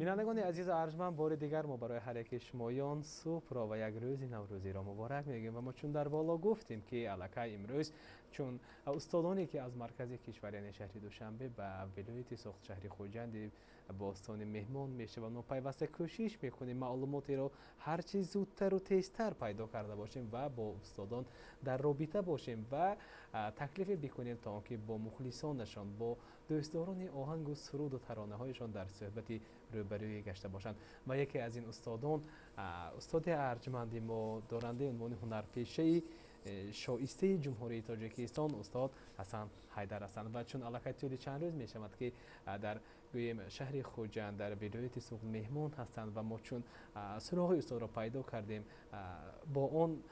بینندگان عزیز ارجمند، بار دیگر ما برای هر یک شمایان صبح را و یک روز نوروزی را مبارک میگیم و ما چون در بالا گفتیم که الکی امروز چون استادانی که از مرکز کشور یعنی شهر دوشنبه به ولایت سوخت شهر خوجند با استان مهمان میشه و ما پیوسته کوشش میکنیم معلوماتی را هر چیز زودتر و تیزتر پیدا کرده باشیم و با استادان در رابطه باشیم و تکلیف بکنیم تا آنکه با مخلصانشان با دوستداران آهنگ و سرود و ترانه هایشان در صحبتی روبروی گشته باشند و یکی از این استادان استاد ارجمند ما دارنده عنوان هنرپیشه شایسته جمهوری تاجیکستان استاد حسن حیدر هستند و چون علاقه طول چند روز می شود که در گویم شهر خوجند در ولایت سوخت مهمان هستند و ما چون سراغ استاد را پیدا کردیم با آن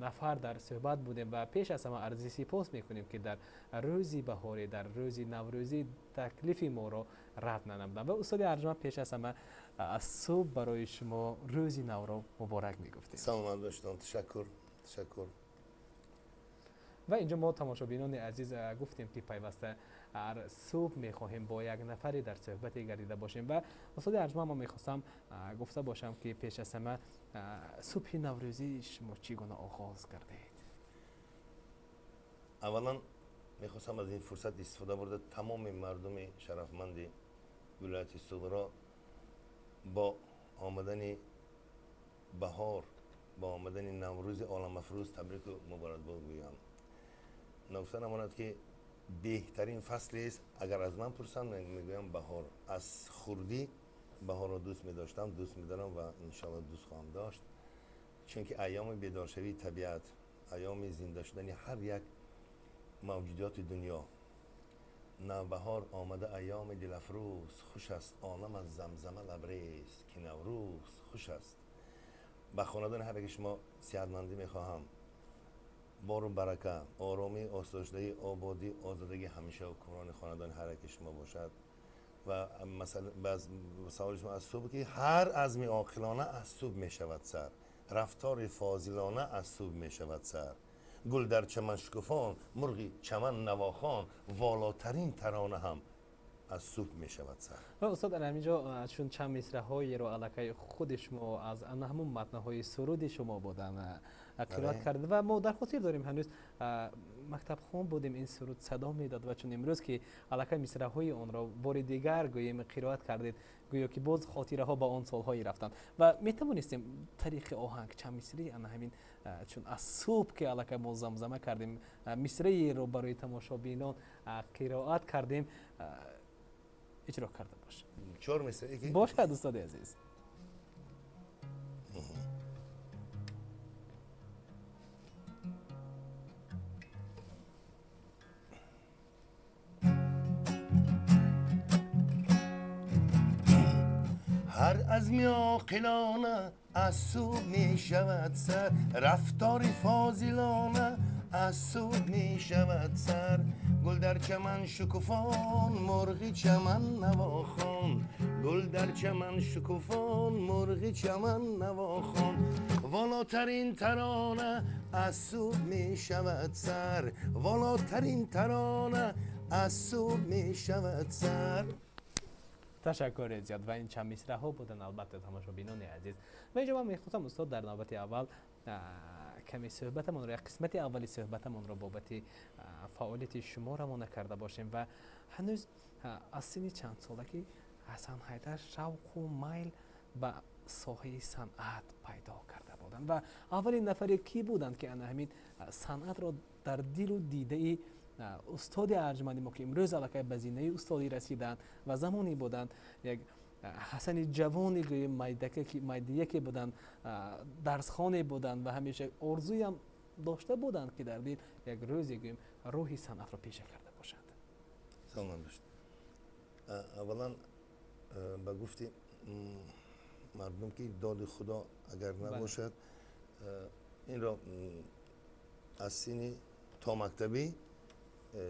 نفر در صحبت بودیم و پیش از همه عرض سپاس میکنیم که در روزی بهاری در روزی نوروزی تکلیف ما را رد ننمودند و استاد ارجمند پیش از همه از صبح برای شما روزی نو را مبارک میگفتیم. سلام دوستان، تشکر. و اینجا ما تماشابینان عزیز گفتیم که پیوسته هر صبح میخواهیم با یک نفری در صحبتی گردیده باشیم و استاد ارجمند ما میخواستم گفته باشم که پیش از همه صبح نوروزی شما چگونه آغاز کردید؟ اولا میخواستم از این فرصت استفاده برده تمام مردم شرفمند ولایت سوخت را با آمدن بهار با آمدن نوروز عالم افروز تبریک و مبارکباد گویم. نکته نماند که بهترین فصل است. اگر از من پرسند میگویم بهار. از خردی بهار را دوست می‌داشتم، دوست می‌دارم و انشاءالله دوست خواهم داشت، چون که ایام بیدارشوی طبیعت، ایام زنده شدن هر یک موجودات دنیا. نوبهار آمده ایام دل افروز، خوش است عالم از زمزمه لبریز که نوروز خوش است. به خاندان هر یک شما صحتمندی میخواهم، بار و برکه، آرامی، آسایشگی، آبادی، آزادگی همیشه و کوران خاندان هر یک شما باشد. و مثلا باز سوال شما از صبح که هر عزم عاقلانه از صبح می شود سر، رفتار فاضلانه از صبح می شود سر، گل در چمن شکفان، مرغی چمن نواخوان، والاترین ترانه هم از صبح می شود سر. استاد در همینجا چون چند مصرع هایی رو علاقه خود شما از همون متن های سرود شما بودن قرائت کرده و ما در خاطر داریم هنوز مکتب خون بودیم این سرود صدا میداد و چون امروز که علاقه مصرع های آن را بار دیگر گوییم قرائت کردید گویا که باز خاطره ها با آن سال هایی رفتن و می توانستیم طریق آهنگ چند مصرعی همین چون از صبح که علاقه ما زمزمه کردیم مصرعی رو برای تماشابینان قرائت کردیم اجرا کرده باشه. 4 مصرعی که باشه استاد عزیز. هر عزم عاقلانه از صبح می شود سر، رفتار فاضلانه از صبح می شود سر، گل در چمن شکفان، مرغی چمن نواخوان، گل در چمن شکفان، مرغی چمن نواخوان، والاترین ترانه از صبح می شود سر، والاترین ترانه از صبح می شود سر. تشکر زیاد و این چند مصرع ها بودن البته تماشابینان عزیز. و اینجا من میخواستم استاد در نوبت اول کمی صحبتمون را قسمت اولی صحبتمون را بابت فعالیت شما روانه کرده باشیم و هنوز از سن چند سالگی حسن حیدر شوق و میل به ساحه صنعت پیدا کرده بودند و اولین نفری کی بودند که همین صنعت را در دل و دیده استاد ارجمندی ما که امروز علاقه به زینه استادی رسیدند و زمانی بودند یک حسن جوانی که میدیه که بودند درسخانه بودند و همیشه آرزوی هم داشته بودند که در دل یک روزی که روحی صنعت را پیشه کرده باشند. سلام داشت. اولا با گفتی مردم که داد خدا اگر نباشد این را از سینی تا مکتبی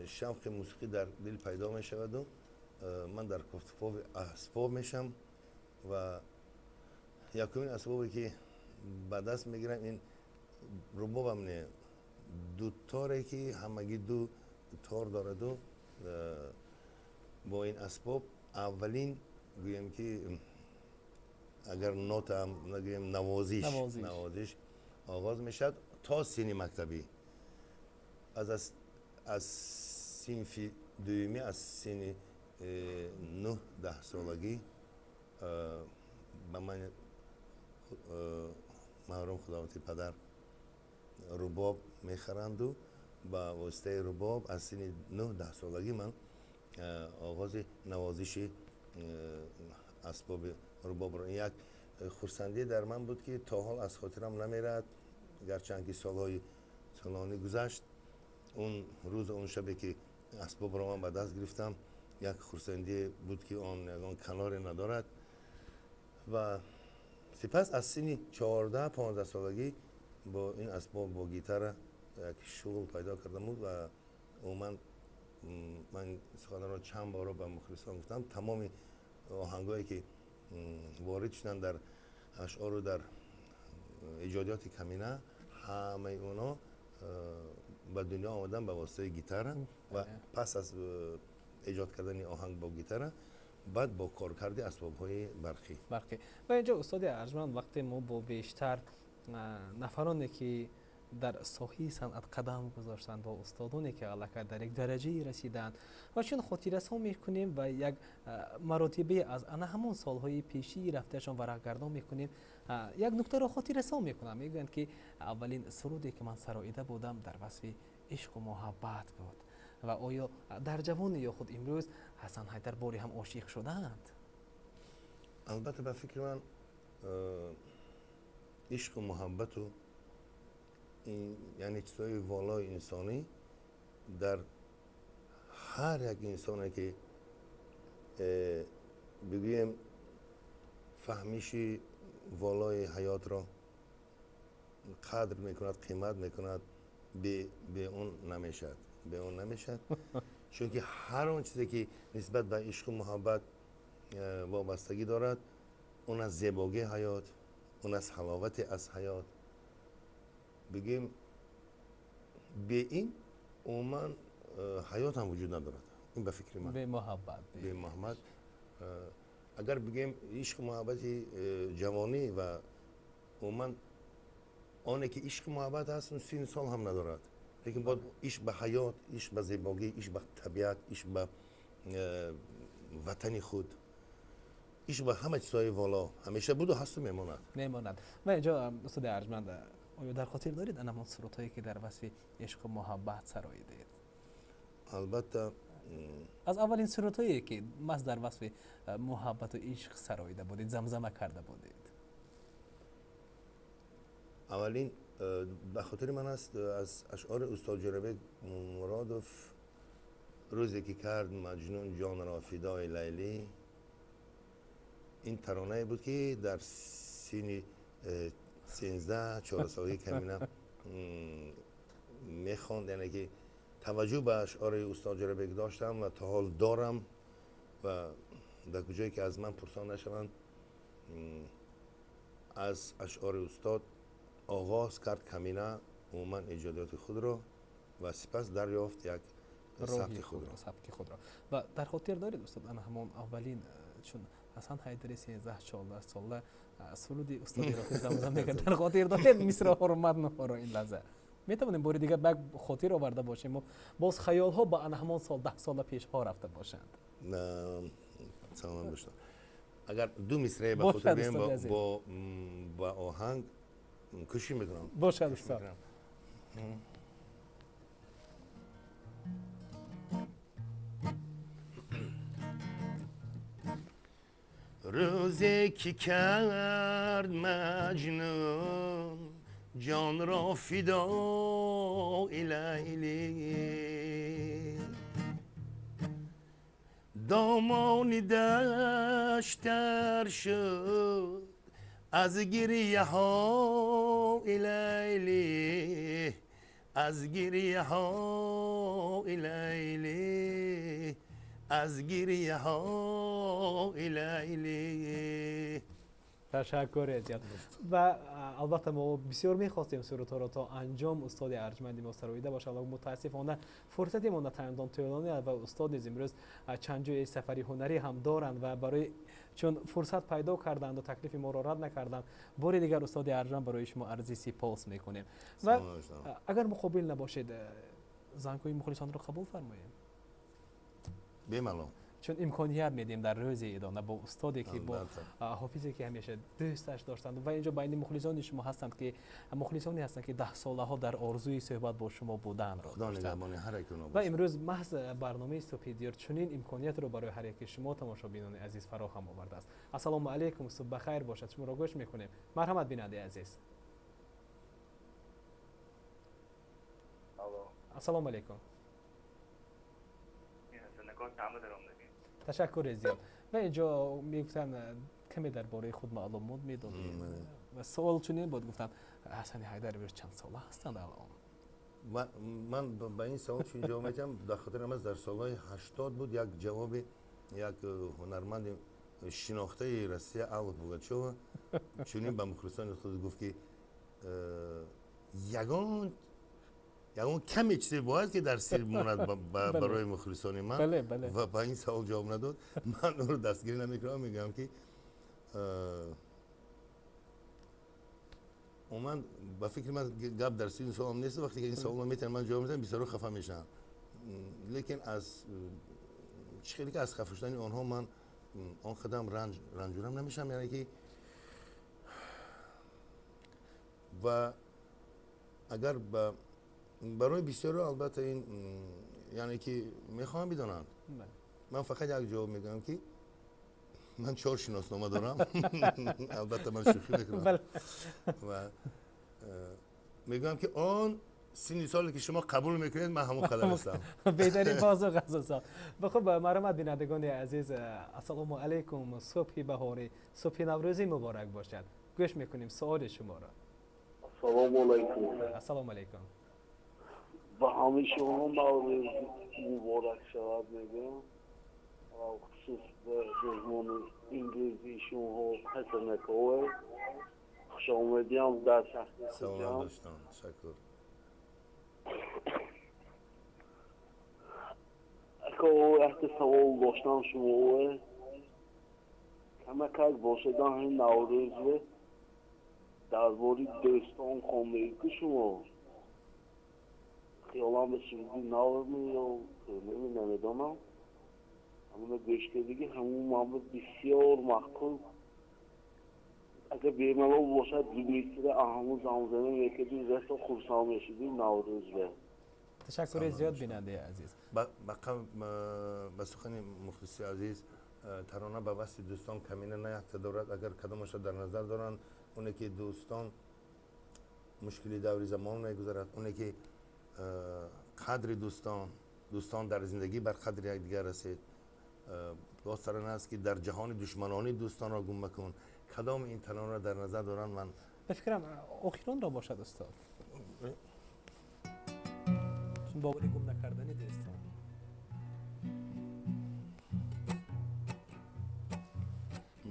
شوق موسیقی در دل پیدا می شود و من در کفتپاو اسباب میشم و یکمین اسبابی که به دست میگیرم این ربابم نه، دو تاره که همگی دو تار دارد و با این اسباب اولین گویم که اگر نوت هم نگیم نوازش آغاز میشد تا سینی مکتبی از صنف دومی از سن 9-10 سالگی به من محرم خداوندی پدر رباب میخرند و با واسطه رباب از سن 9-10 سالگی من آغاز نوازش اسباب رباب را یک خرسندی در من بود که تا حال از خاطرم نمیرد گرچند که سالهای طولانی گذشت اون روز اون شبی که اسباب را من به دست گرفتم یک خرسندی بود که آن کنار ندارد و سپس از سن 14-15 سالگی با این اسباب با گیتار یک شغل پیدا کردم و من سخنان را چند بار به مخلصان گفتم تمام آهنگایی که وارد شدن در اشعار و در ایجادیات کمینه همه اونا به دنیا آمدن به واسطه گیتار و پس از ایجاد کردن آهنگ با گیتار بعد با کار کرده اسباب‌های برقی و اینجا استاد ارجمند وقتی ما با بیشتر نفرانی که در ساحه صنعت قدم گذاشتند با استادانی که علاقه در یک درجه رسیدند و چون خاطررسانی میکنیم و یک مراتبه از همون سالهای پیشی رفتهشان ورقگردان میکنیم یک نکته را خاطررسانی میکنم میگویند که اولین سرودی که من سراییده بودم در وصف عشق و محبت بود و آیا در جوانی یا خود امروز حسن حیدر باری هم عاشق شدند؟ البته به فکر من عشق و محبت و یعنی چیزهای والای انسانی در هر یک انسانی که بگویم فهمیش والای حیات را قدر میکند قیمت میکند به اون نمیشد چون که هر اون چیزی که نسبت به عشق و محبت وابستگی دارد اون از زیبایی حیات اون از حلاوت از حیات بگیم به این عموما حیات هم وجود ندارد این به فکر من به محبت اگر بگیم عشق محبت جوانی و عموما آنه که عشق محبت هست اون 30 سال هم ندارد لیکن باید عشق به حیات عشق به زیبایی عشق به طبیعت عشق به وطن خود عشق به همه چیزهای والا همیشه بود و هست و میماند و اینجا استاد ارجمند آیا در خاطر دارید انمان سرودهایی که در وصف عشق و محبت سراییدید؟ البته از اولین سرودهایی که مست در وصف محبت و عشق سراییده بودید زمزمه کرده بودید اولین به خاطر من است از اشعار استاد جنبک مرادوف روزی که کرد مجنون جان را فدای لیلی این ترانه بود که در سن 13-14 سالگی کمینه میخواند یعنی که توجه به اشعار استاد جنبک داشتم و تا حال دارم و در کجایی که از من پرسان نشوند از اشعار استاد آغاز کرد کمینه عموما ایجادات خود را و سپس دریافت یک سبک خود را و در خاطر دارید استاد همون اولین چون حسن حیدری 13-14 ساله سرودی استادی را که زمزمه میکرد در خاطر دارید مصرع حرمت نخورا این لحظه میتوانیم باری دیگه به خاطر آورده باشیم و باز خیال ها با همون سال 10 سال پیش ها رفته باشند نه سلام باشم اگر دو مصرع به خاطر بیم با آهنگ کشی میکنم باشد استاد روزی که کرد مجنون جان را فدای لیلی دامان دشتر شد از گریه های لیلی از گریه های لیلی از گریه های لیلی تشکر زیاد و البته ما بسیار می‌خواستیم سرودها را تا انجام استاد ارجمند ما سراییده باشه ولی متاسفانه فرصتی ما چندان طولانی و استاد نیز امروز چند جای سفری هنری هم دارند و برای چون فرصت پیدا کردند و تکلیف ما را رد نکردند. بار دیگر استاد ارجمند برای شما عرض سپاس میکنیم و اگر مقابل نباشید زنگ‌های مخلصان رو قبول فرمایید. بمالو. چون امکانیت میدیم در روز ادامه با استادی که با حافظی که همیشه دوستش داشتند و اینجا بین مخلصان شما هستند که مخلصانی هستند که 10 ساله ها در آرزوی صحبت با شما بودن را و امروز محض برنامه صبح دیر چنین امکانیت رو برای هر یک شما تماشابینان عزیز فراهم آورده است. السلام علیکم، صبح بخیر باشد. شما را گوش میکنیم. مرحمت بیننده عزیز. السلام علیکم. تشکر زیاد. و اینجا میگفتن کمی درباره خود معلومات میدونید و سوال چنین بود، گفتم حسن حیدر امروز چند ساله هستند الان؟ من با این سوال چون جواب میدم در خاطر من در سالهای 80 بود یک جواب یک هنرمند شناخته روسیه آلک بوگاچوف چنین به مخلصان خود گفت که یگان کمی چیزی باید که در سیر بماند برای مخلصان من و با این سوال جواب نداد. من اون رو دستگیری نمیکنم، میگم که من با فکر من گپ در سیر سوال نیست. وقتی که این سوال میتونم من جواب میدم بسیار خفه میشم، لیکن از خیلی که از خفه شدن آنها من آن قدم رنجورم نمیشم، یعنی که و اگر برای بسیار البته این یعنی که میخوام بدونن من فقط یک جواب میگم که من 4 شناسنامه دارم البته من شوخی میکنم و میگم که آن سنی سالی که شما قبول میکنید من همون قدر هستم. بهترین پاسخ است. بخوب مرحمت بینندگان عزیز، السلام علیکم، صبح بهاری، صبح نوروزی مبارک باشد. گوش میکنیم سوال شما را. السلام علیکم. السلام علیکم. و همه شما نوروز مبارک شود میگم. خصوص به مهمان انگلیسی شما حسن نکوه خوش آمدیم در شهر سلام دوستان. تشکر. اکو احتساب داشتم شما کمک باشدن این نوروز درباره دوستان خانه که شما خیالم به شدی نورمی یا نمیدونم همون گوشته دیگه همون محمد بسیار محکوم اگر بیمالا باشد دیمیتر اهمون زمزمه میکردیم رست و خورسان میشدیم نوروز به. تشکر زیاد بیننده عزیز. به سخن مخلصی عزیز ترانه به واسه دوستان کمینه نیافته دارد. اگر کدامش در نظر دارن اونه که دوستان مشکلی دوری زمان میگذرد، اونه که قدر دوستان در زندگی بر قدر یک دیگر رسید. باز ترانه است که در جهان دشمنانی دوستان را گم مکن. کدام این ترانه را در نظر دارن؟ من به فکرم آخران را باشد استاد. باوری گم نکردن دوستان.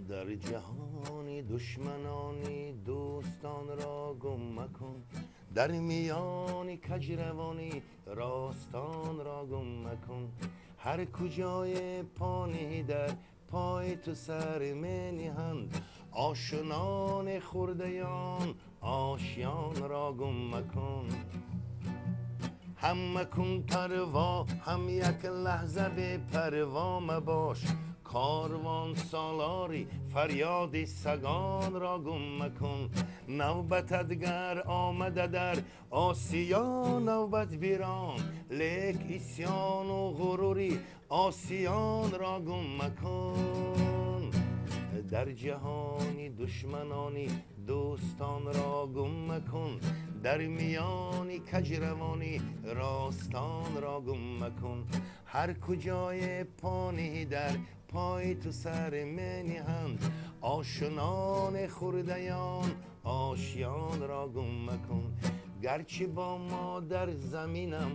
در جهان دشمنانی دوستان را گم مکن، در میان کجروانی راستان را گم مکن. هر کجای پانی در پای تو سر می نهند، آشنان خوردیان آشیان را گم مکن. هم مکن پروا هم یک لحظه به پروا مباش، کاروان سالاری فریاد سگان را گم مکن. نوبتت گر آمده در آسیا نوبت بیران، لیک اسیان و غروری آسیان را گم مکن. در جهانی دشمنانی دوستان را گم مکن، در میانی کجروانی راستان را گم مکن. هر کجای پانی در پای تو سر می نهند، آشنان خوردیان آشیان را گم مکن. گرچه با ما در زمینم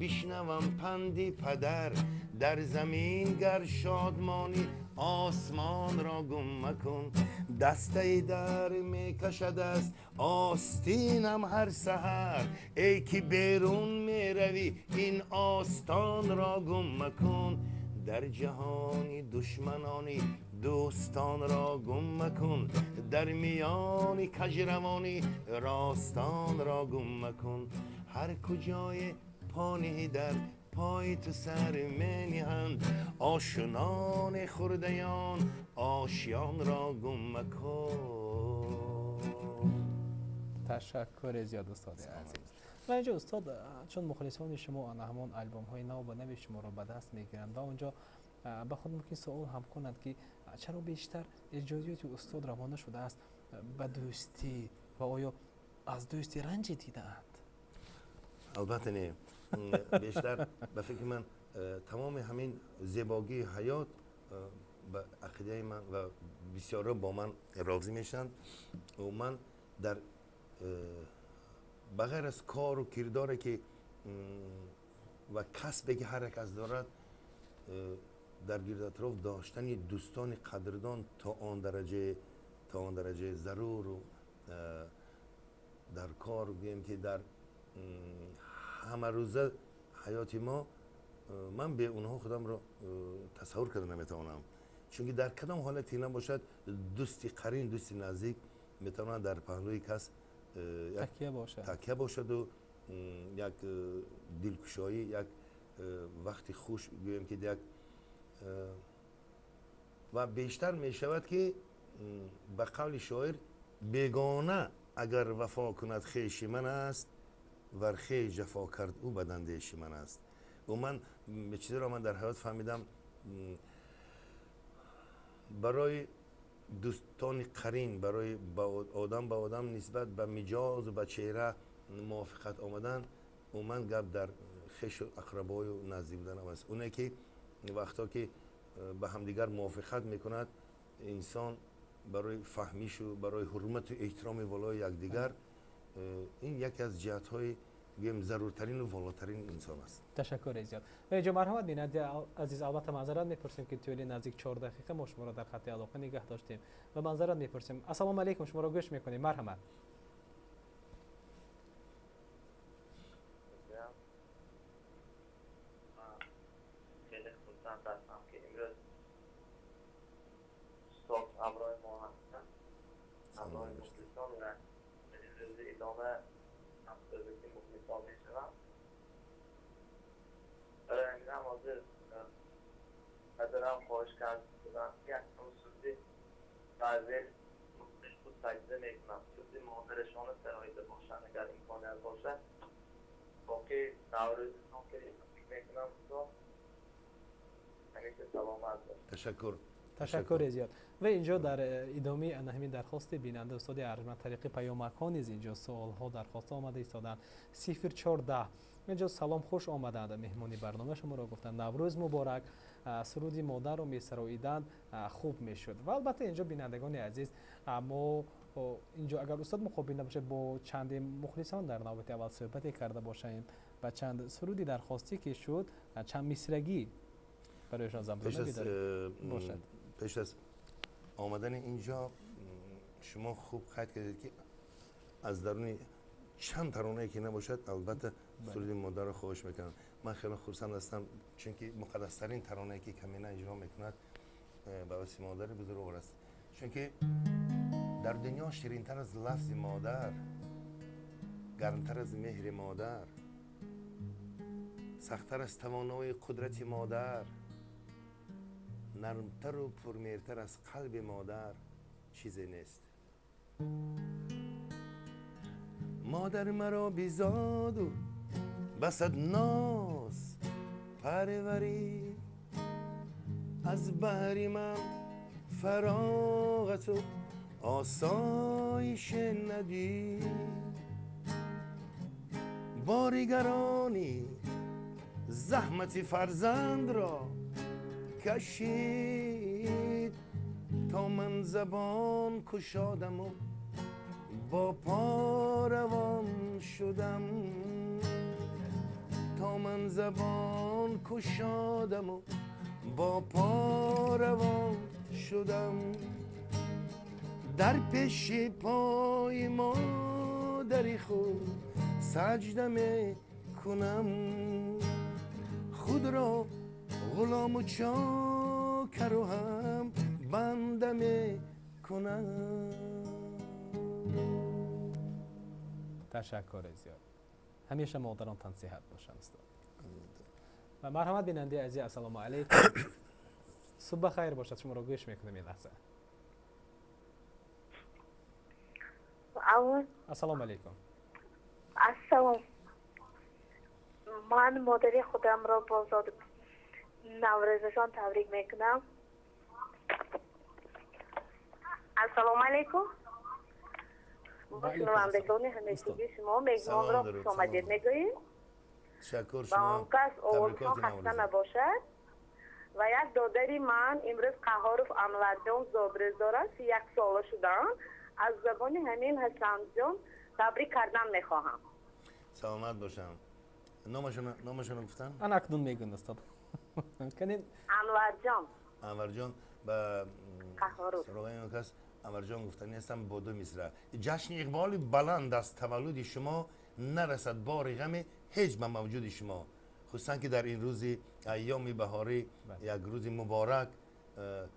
بشنوم پندی پدر، در زمین گر شادمانی آسمان را گم مکن. دسته در می کشد از آستینم هر سحر، ای که بیرون می روی این آستان را گم مکن. در جهانی دشمنانی دوستان را گم مکن، در میان کجروانی راستان را گم مکن. هر کجای پانی در پای تو سر منهند، آشنان خردیان آشیان را گم مکن. تشکر زیاد استاد عزیز. و اینجا استاد چون مخلصان شما همان البوم های نو به نوع شما را به دست میگیرند و اونجا به خود ممکن سوال هم کنند که چرا بیشتر اجازیات استاد روانه شده است به دوستی و آیا از دوستی رنج دیدند؟ البته نه، بیشتر به فکر من تمام همین زیبایی حیات به عقیده من و بسیارا با من راضی میشن و من در بغیر از کار و کرداری که و کسبی که هر کس دارد در گرد اطراف داشتن دوستان قدردان تا آن درجه ضرور و در کار بگیم که در همه روزه حیات ما من به اونها خودم را تصور کرده نمیتوانم، چون که در کدام حالتی نباشد دوستی قرین، دوستی نزدیک میتواند در پهلوی کس تکیه باشد و یک دلکشایی، یک وقتی خوش گویم که یک و بیشتر می شود که به قول شاعر بیگانه اگر وفا کند خویش من است، ور خویش جفا کرد او بداندیش من است. و من به چیزی را من در حیات فهمیدم، برای دوستان قرین، برای آدم به آدم نسبت به مجاز و به چهره موافقت آمدن و من گپ در خویش و اقربای و نزدیک بودن است. اونه که وقتا که به همدیگر موافقت میکند انسان برای فهمیش و برای حرمت و احترام والای یکدیگر، این یکی از جهت‌های ضرورترین و والاترین انسان است. تشکر زیاد. و اینجا مرحمت بیننده عزیز، البته معذرت میپرسیم که طولی نزدیک 4 دقیقه ما شما را در خط علاقه نگه داشتیم و معذرت میپرسیم. السلام علیکم، شما را گوش میکنیم. مرحمت. خیلی خوشحال هستم که امروز صبح همراه ما هستم، همراه مخلصان و روز ادامه همسازگی مخلصان میشوم. برای همین هم حاضر ندارم خواهش کرد بودم که یک خصوصی بعضی مخلص بود سجده میکنم چوزی مادرشان سرایده باشن اگر امکانیت باشه باقی نوروزشان که فکر میکنم همیشه سلامت باشه. تشکر زیاد. و اینجا در ادامه همین درخواست بیننده استاد ارجمند طریق پیامک ها نیز اینجا سوال ها درخواست آمده ایستادن. 0410 اینجا سلام، خوش آمدند، مهمانی برنامه شما را گفتند نوروز مبارک، سرود مادر رو می سراییدند خوب می شد. و البته اینجا بینندگان عزیز ما اینجا اگر استاد مقابل نباشه با چند مخلصان در نوبت اول صحبتی کرده باشیم و چند سرودی درخواستی که شد، چند مصرگی برایشان زمزمه باشد. پیش از آمدن اینجا شما خوب قید کردید که از درون چند ترانه‌ای که نباشد البته سرود مادر رو خواهش میکنم. من خیلی خرسند هستم چون که مقدس‌ترین ترانه‌ای که کمینه اجرا میکند به واسه مادر بزرگوار است، چون که در دنیا شیرین‌تر از لفظ مادر، گرمتر از مهر مادر، سخت‌تر از توانای قدرت مادر، نرمتر و پرمیرتر از قلب مادر چیزی نیست. مادر مرا بیزاد و بسد ناز پروری، از بحر من فراغت و آسایش ندید، باریگرانی زحمت فرزند را کشید، تا من زبان کشادم و با پا روان شدم، تا من زبان کشادم و با پا روان شدم، در پیش پای مادری خود سجده می کنم، خود را غلام و چاکر و هم بنده می کنم. تشکر زیاد. همیشه مادرانتان صحت باشن استاد. و مرحمت بیننده عزیز، السلام علیکم. صبح خیر باشد. شما را گوش میکنم این لحظه. السلام علیکم. السلام. من مادری خودم را با زاد نوروزشان تبریک میکنم. السلام علیکم. شنوندگان همیشگی شما میزبان را خوش آمدید میگوییم. تشکر با آن شما. کس اوالشان خسته نباشد. و یک دادری من امروز قهارف انور جان زادرز دارد 1 ساله شدن. از زبان همین حسن جان تبریک کردن میخواهم. سلامت باشم. نامشون گفتن؟ من اکنون میگم استاد. کنین انور جان. انور جان و قهارف. سراغ این کس انور جان گفتنی هستم با 2 مصرع. جشن اقبال بلند از تولد شما نرسد بار غم هیچ به موجود شما. خصوصا که در این روزی ایام بهاری یک روز مبارک،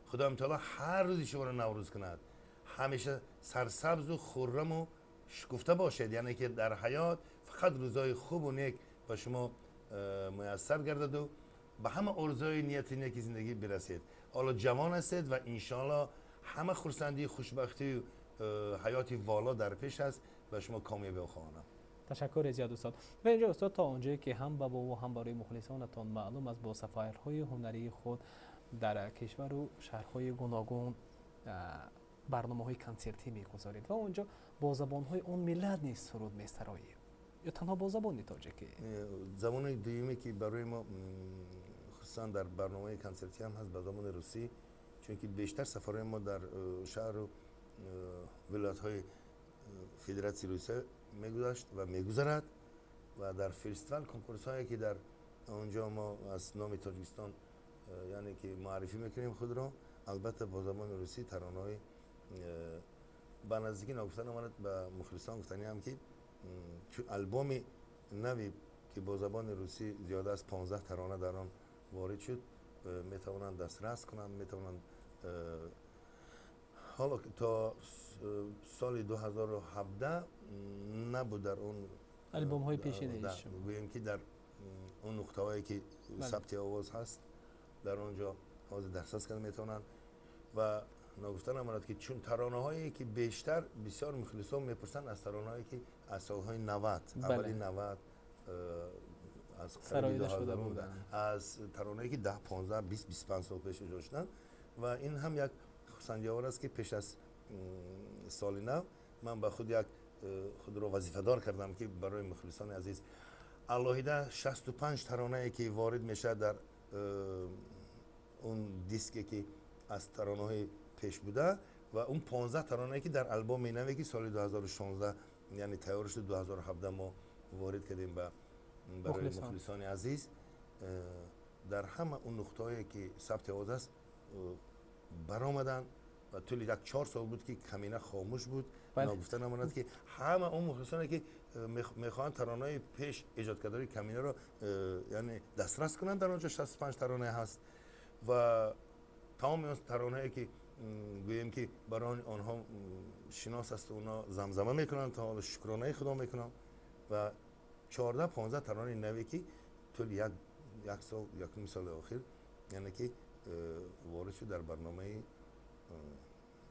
خدا تعالی هر روزی شما را نوروز کند. همیشه سرسبز و خرم و شکفته باشید، یعنی که در حیات فقط روزای خوب و نیک با شما میسر گردد و به همه آرزوهای نیت نیکی زندگی برسید. حالا جوان هستید و انشالله همه خرسندی خوشبختی و حیاتی والا در پیش است و شما کامیابی خواهانم. تشکر زیاد استاد. و اینجا استاد تا اونجایی که هم با و هم برای مخلصانتان معلوم است با سفرهای هنری خود در کشور و شهرهای گوناگون برنامه‌های کنسرتی می‌گذارید و اونجا با زبان‌های اون ملت نیز سرود می‌سرایید یا تنها با زبان تاجیکی؟ زبان دومی که برای ما خصوصا در برنامه کنسرتی هم هست به زبان روسی، چون که بیشتر سفرهای ما در شهر و ولایت‌های فدراسیون روسیه میگذشت و میگذرد و در فستیوال کنکورس هایی که در اونجا ما از نام تاجیکستان یعنی که معرفی میکنیم خود را، البته با زبان روسی ترانه‌های به نزدیکی نگفتن آمد به مخلصان گفتنی هم که البوم نوی که با زبان روسی زیاده از 15 ترانه در آن وارد شد میتوانند دسترس کنند، میتوانند حالا تا سال 2017 نبود در اون البوم های پیشینه شما، گوییم که در اون نقطه‌هایی که ثبت آواز هست در اونجا حاضر دسترس کنند میتونن و نگفتن امانت که چون ترانه هایی که بیشتر بسیار مخلصان میپرسن از ترانه هایی که از سالهای 90 اولی 90 از سرایده شده بودن، از ترانه‌ای که 10 15 20 25 سال پیش اجرا شدن و این هم یک خرسندی‌آور است که پیش از سال نو من به خود یک خود را وظیفه دار کردم که برای مخلصان عزیز علاوه 65 ترانه‌ای که وارد میشه در اون دیسکی که از ترانه‌های پیش بوده و اون 15 ترانه‌ای که در البوم نوی که سال 2016 یعنی تیار شد 2017 ما وارد کردیم به برای مخلصان عزیز در همه اون نقطه‌هایی که ثبت آواز است برآمدن و طول یک 4 سال بود که کمینه خاموش بود. نگفتن امانت که همه اون مخلصانی که میخوان ترانه‌های پیش ایجاد کردن کمینه رو یعنی دسترس کنن در اونجا 65 ترانه هست و تمام اون ترانه‌ای که گوییم که برای آنها شناس است اونا زمزمه میکنن تا حالا شکرانه خدا میکنن و 14 15 ترانه نوی که طول یک سال یکم سال اخیر یعنی که وارد شد در برنامه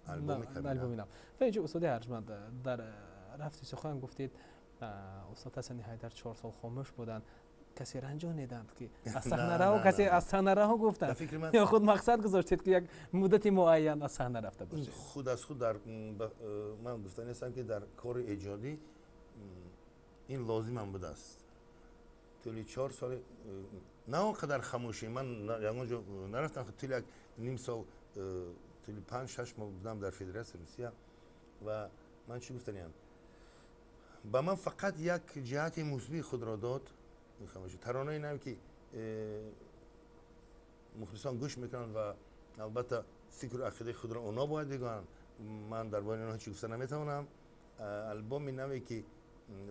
البوم کامل. و اینجا استاد ارجمند در رفتی سخن گفتید استاد حسنی حیدر 4 سال خاموش بودن، کسی رنجانیدند که از صحنه رها کسی از صحنه رها گفتن یا خود مقصد گذاشتید که یک مدت معین از صحنه رفته باشید؟ خود از خود در من گفتنی هستم که در کار ایجادی این لازم هم بوده است. طول 4 سال نه اونقدر خاموشی من یعنی نرفتم طول یک نیم سال طول 5 6 ماه بودم در فدراسیون روسیه و من چی گفتنیم با من فقط یک جهت مثبت خود را داد خاموشی. ترانه نمی که مخلصان گوش میکنن و البته فکر و عقیده خود را اونا باید بگن، من در باره اونها چی گفتن نمیتونم. البوم نوی که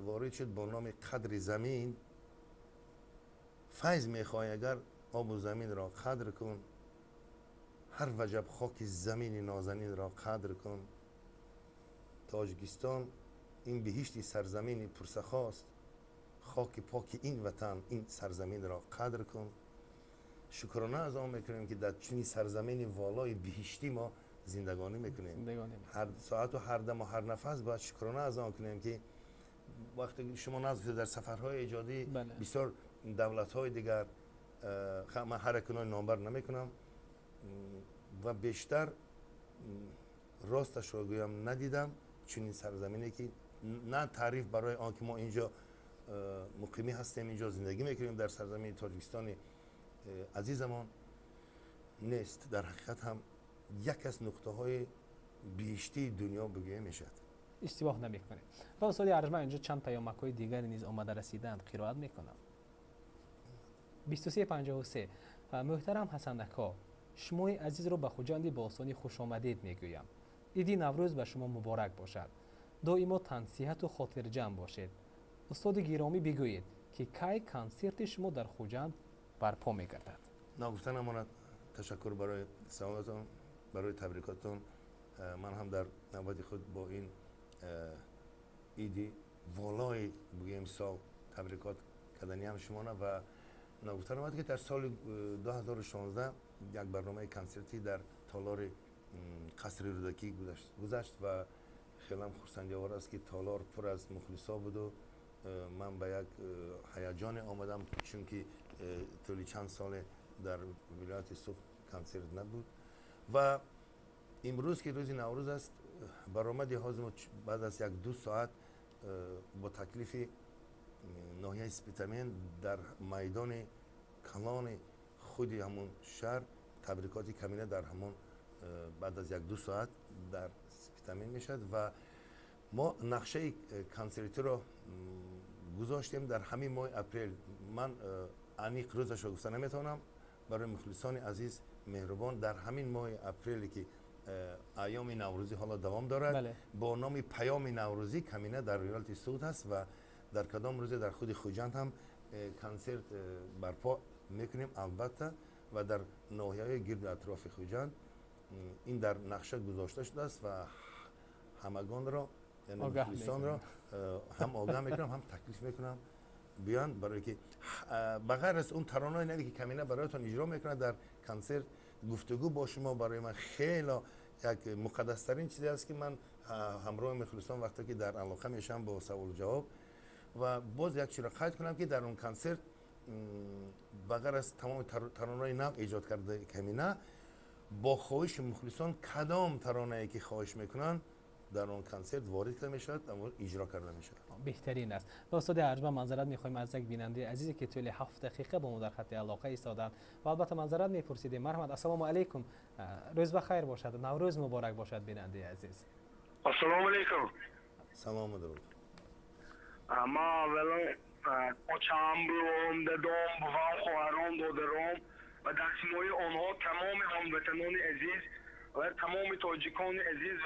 وارد شد با نام قدر زمین، فیض میخوای اگر آب و زمین را قدر کن، هر وجب خاک زمین نازنین را قدر کن. تاجیکستان این بهشتی سرزمین پرسخاست، خاک پاک این وطن این سرزمین را قدر کن. شکرانه از آن میکنیم که در چنین سرزمین والای بهشتی ما زندگانی میکنیم. هر ساعت و هر دم و هر نفس باید شکرانه از آن کنیم که وقتی شما نظر در سفرهای ایجادی بسیار دولت‌های دیگر، من هر کنای نامبر نمیکنم و بیشتر راستش رو گویم ندیدم چنین سرزمینی که نه تعریف برای آن که ما اینجا مقیمی هستیم، اینجا زندگی میکنیم در سرزمین تاجیکستان عزیزمان نیست. در حقیقت هم یک از نقطه های بهشتی دنیا بگوییم میشد. اشتباه نمیکنه. و استاد ارجمند اینجا چند پیامک های دیگری نیز آمده رسیدند، قرائت میکنم. 2353 محترم حسن اکا، شما عزیز رو به خوجند باستانی خوش آمدید میگویم. عید نوروز به شما مبارک باشد. دائما تنصیحت و خاطر جمع باشید. استاد گرامی بگویید که کی کنسرت شما در خوجند برپا میگردد؟ نگفتن امانت تشکر برای سلامتون، برای تبریکاتون. من هم در نوبت خود با این ایدی والای بگیم سال تبریکات کردنی هم شما و نگفتن امانت که در سال 2016 یک برنامه کنسرتی در تالار قصر رودکی گذشت و خیلی هم خرسندی آور است که تالار پر از مخلصا بود و من به یک هیجان آمدم، چون که طولی چند سال در ولایت سوخ کنسرت نبود. و امروز که روز نوروز است، برآمد هازم بعد از یک 2 ساعت با تکلیف ناحیه سپیتامین در میدان کلان خود همون شهر تبریکاتی کمینه در همون بعد از یک 2 ساعت در سپیتامین میشد و ما نقشه کنسرتی رو گذاشتیم در همین ماه اپریل. من انیق روزش رو گفتن نمیتونم، برای مخلصان عزیز مهربان در همین ماه اپریل که ایام نوروزی حالا دوام دارد با نام پیام نوروزی کمینه در ریالتی سود هست و در کدام روزی در خود خوجند هم کنسرت برپا میکنیم البته و در ناحیه گرد اطراف خوجند این در نقشه گذاشته شده است و همگان را یعنی مخلصان را هم آگاه میکنم هم تکلیف میکنم بیان، برای که بغیر از اون ترانه‌ای ندی که کمینه برایتون اجرا میکنه در کنسرت گفتگو با شما برای من خیلی یک مقدس ترین چیزی است که من همراه مخلصان وقتی که در علاقه میشم با سوال و جواب و باز یک چیز را قید کنم که در اون کنسرت بغیر از تمام ترانه‌های نو ایجاد کرده کمینه با خواهش مخلصان کدام ترانه‌ای که خواهش میکنن در اون کنسرت وارد کرده میشد و اجرا کرده میشد. بهترین است. و استاد ارجمند معذرت میخوایم از یک بیننده عزیزی که طول 7 دقیقه با ما در خط علاقه ایستادند و البته معذرت میپرسیدیم. مرحمت، السلام علیکم، روز بخیر باشد، نوروز مبارک باشد بیننده عزیز. السلام علیکم. سلام و درود. ما اولا پاچم روم دادم بوام خواهرام دادرام و در سیمای آنها تمام هموطنان عزیز و تمام تاجیکان عزیز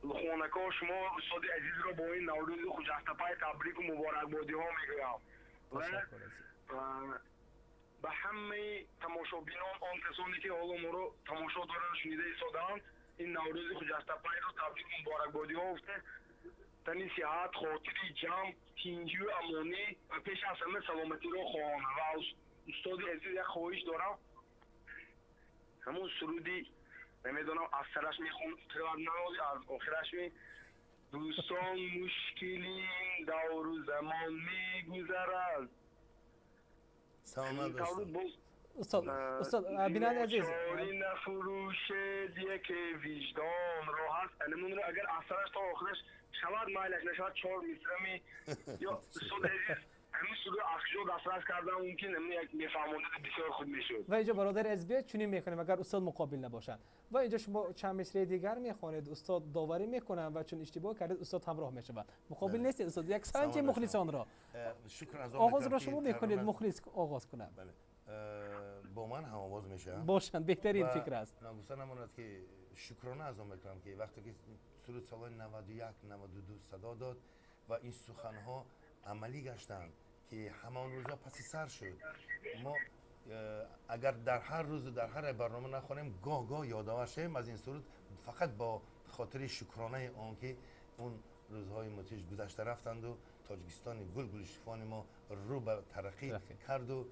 و خانکار شما استاد عزیز را با این نوروز خجستپای تبریک و مبارکبادی ها میگویم و به همه تماشابینان آن کسانی که حالا ما رو تماشا دارن شنیده ایستادند این نوروز خجستپای را تبریک و مبارکبادی ها افته تنی صحت خاطری جمع تینجی و امانی و پیش از همه سلامتی را خواهم و استاد عزیز یک خواهش دارم همون سرودی نمیدونم از سرش میخونم تقریبا نمازی از آخرش می دوستان مشکلیم دور و زمان میگذرد سلام استاد بیننده عزیز چاری نفروشد یک وجدان را هست انمون رو اگر از سرش تا آخرش شود مایلش نشود 4 میسرمی یا استاد عزیز همین سوره اخشو دسترس کردم ممکن یک میفهمونده بسیار خوب میشد و اینجا برادر ازبی چنین میکنیم اگر استاد مقابل نباشند و اینجا شما چند مصرع دیگر میخوانید استاد داوری میکنن و چون اشتباه کردید استاد همراه میشود مقابل نیست استاد یک سنج مخلصان را شکر از آغاز را شما میکنید مخلص آغاز کنند با من هم آواز میشه باشند بهترین فکر است. نگفتن امانت که شکرانه از آن میکنم که وقتی که سرود سال 91 92 صدا داد و این سخنها عملی گشتند که همان روزا پسی سر شد ما اگر در هر روز و در هر برنامه نخوانیم گاه گاه یادآور شیم از این صورت فقط با خاطر شکرانه آن که اون روزهای متیش گذشته رفتند و تاجیکستان گل گلشفان ما رو به ترقی کرد و